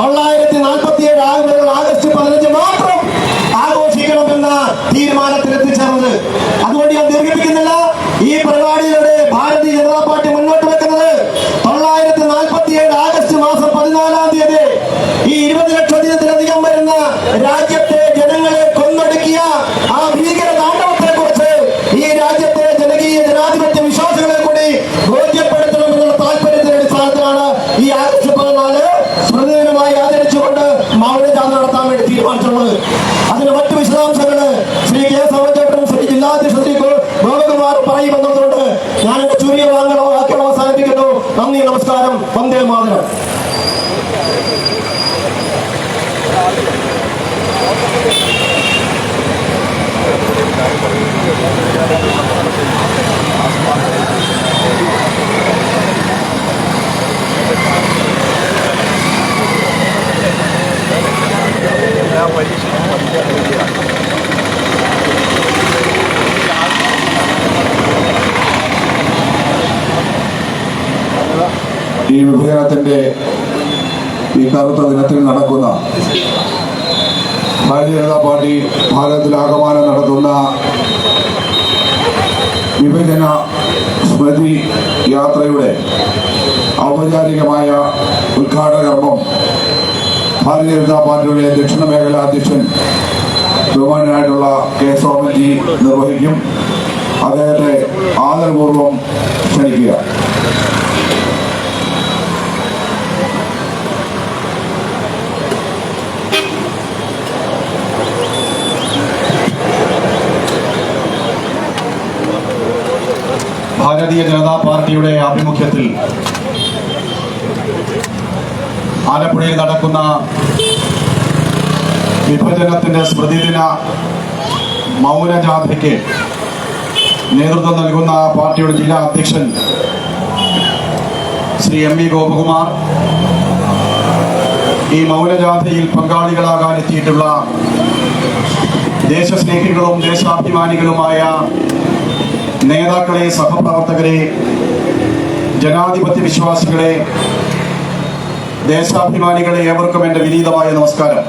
1947 ആഗസ്റ്റ് 15 മാത്രം ആഘോഷിക്കണമെന്ന തീരുമാനത്തിൽ എത്തിച്ചേർന്നത്. അതുകൊണ്ട് ഞാൻ ദീർഘിപ്പിക്കുന്നില്ല. ഈ പരിപാടിയുടെ ഭാരതീയ ജനതാ പാർട്ടി മുന്നോട്ട് വെക്കുന്നത് 1947 ആഗസ്റ്റ് മാസം 14 ഈ 20 ലക്ഷത്തിലധികം വരുന്ന രാജ്യത്തെ ജനങ്ങളെ കൊന്നൊടുക്കിയ ആ ഭീകര താണ്ഡവത്തെ കുറിച്ച് ഈ രാജ്യത്തെ ജനകീയ ജനാധിപത്യ വിശ്വാസികളെ കൂടി ബോധ്യപ്പെടുത്തണമെന്നുള്ള താല്പര്യത്തിന്റെ അടിസ്ഥാനത്തിലാണ് ഈ ആഗസ്റ്റ് 14 സ്മൃതിദിനമായി ആചരിച്ചുകൊണ്ട് മൗനജാഥ നടത്താൻ വേണ്ടി തീരുമാനിച്ചിട്ടുള്ളത്. അതിന് മറ്റു വിശദാംശങ്ങള് ശ്രീ കെ സവചേട്ടനും ശ്രീ ജില്ലാധ്യക്ഷ ശ്രീ ഗോപകുമാർ പറയുമെന്നതുകൊണ്ട് ഞാൻ എന്റെ ചുരുങ്ങിയ വാക്കുകൾ അവസാനിപ്പിക്കുന്നു. നന്ദി, നമസ്കാരം, വന്ദേ മാതരം. ഈ വിഭജനത്തിന്റെ ഈ കറുത്ത ദിനത്തിൽ നടക്കുന്ന ഭാരതീയ ജനതാ പാർട്ടി ഭാരതത്തിലാകമാനം നടത്തുന്ന വിഭജന സ്മൃതി യാത്രയുടെ ഔപചാരികമായ ഉദ്ഘാടന കർമ്മം ഭാരതീയ ജനതാ പാർട്ടിയുടെ ദക്ഷിണ മേഖലാ അധ്യക്ഷൻ ബഹുമാനായിട്ടുള്ള കെ സോമൻജി നിർവഹിക്കും. അദ്ദേഹത്തെ ആദരപൂർവ്വം ക്ഷണിക്കുക. ഭാരതീയ ജനതാ പാർട്ടിയുടെ ആഭിമുഖ്യത്തിൽ ആലപ്പുഴയിൽ നടക്കുന്ന വിഭജനത്തിന്റെ സ്മൃതിദിന മൗനജാഥയ്ക്ക് നേതൃത്വം നൽകുന്ന പാർട്ടിയുടെ ജില്ലാ അധ്യക്ഷൻ ശ്രീ എം.വി. ഗോപകുമാർ, ഈ മൗനജാഥയിൽ പങ്കാളികളാകാൻ എത്തിയിട്ടുള്ള ദേശസ്നേഹികളും ദേശാഭിമാനികളുമായ നേതാക്കളെ, സഹപ്രവർത്തകരെ, ജനാധിപത്യ വിശ്വാസികളെ, ദേശാഭിമാനികളെ ഏവർക്കും എൻ്റെ വിനീതമായ നമസ്കാരം.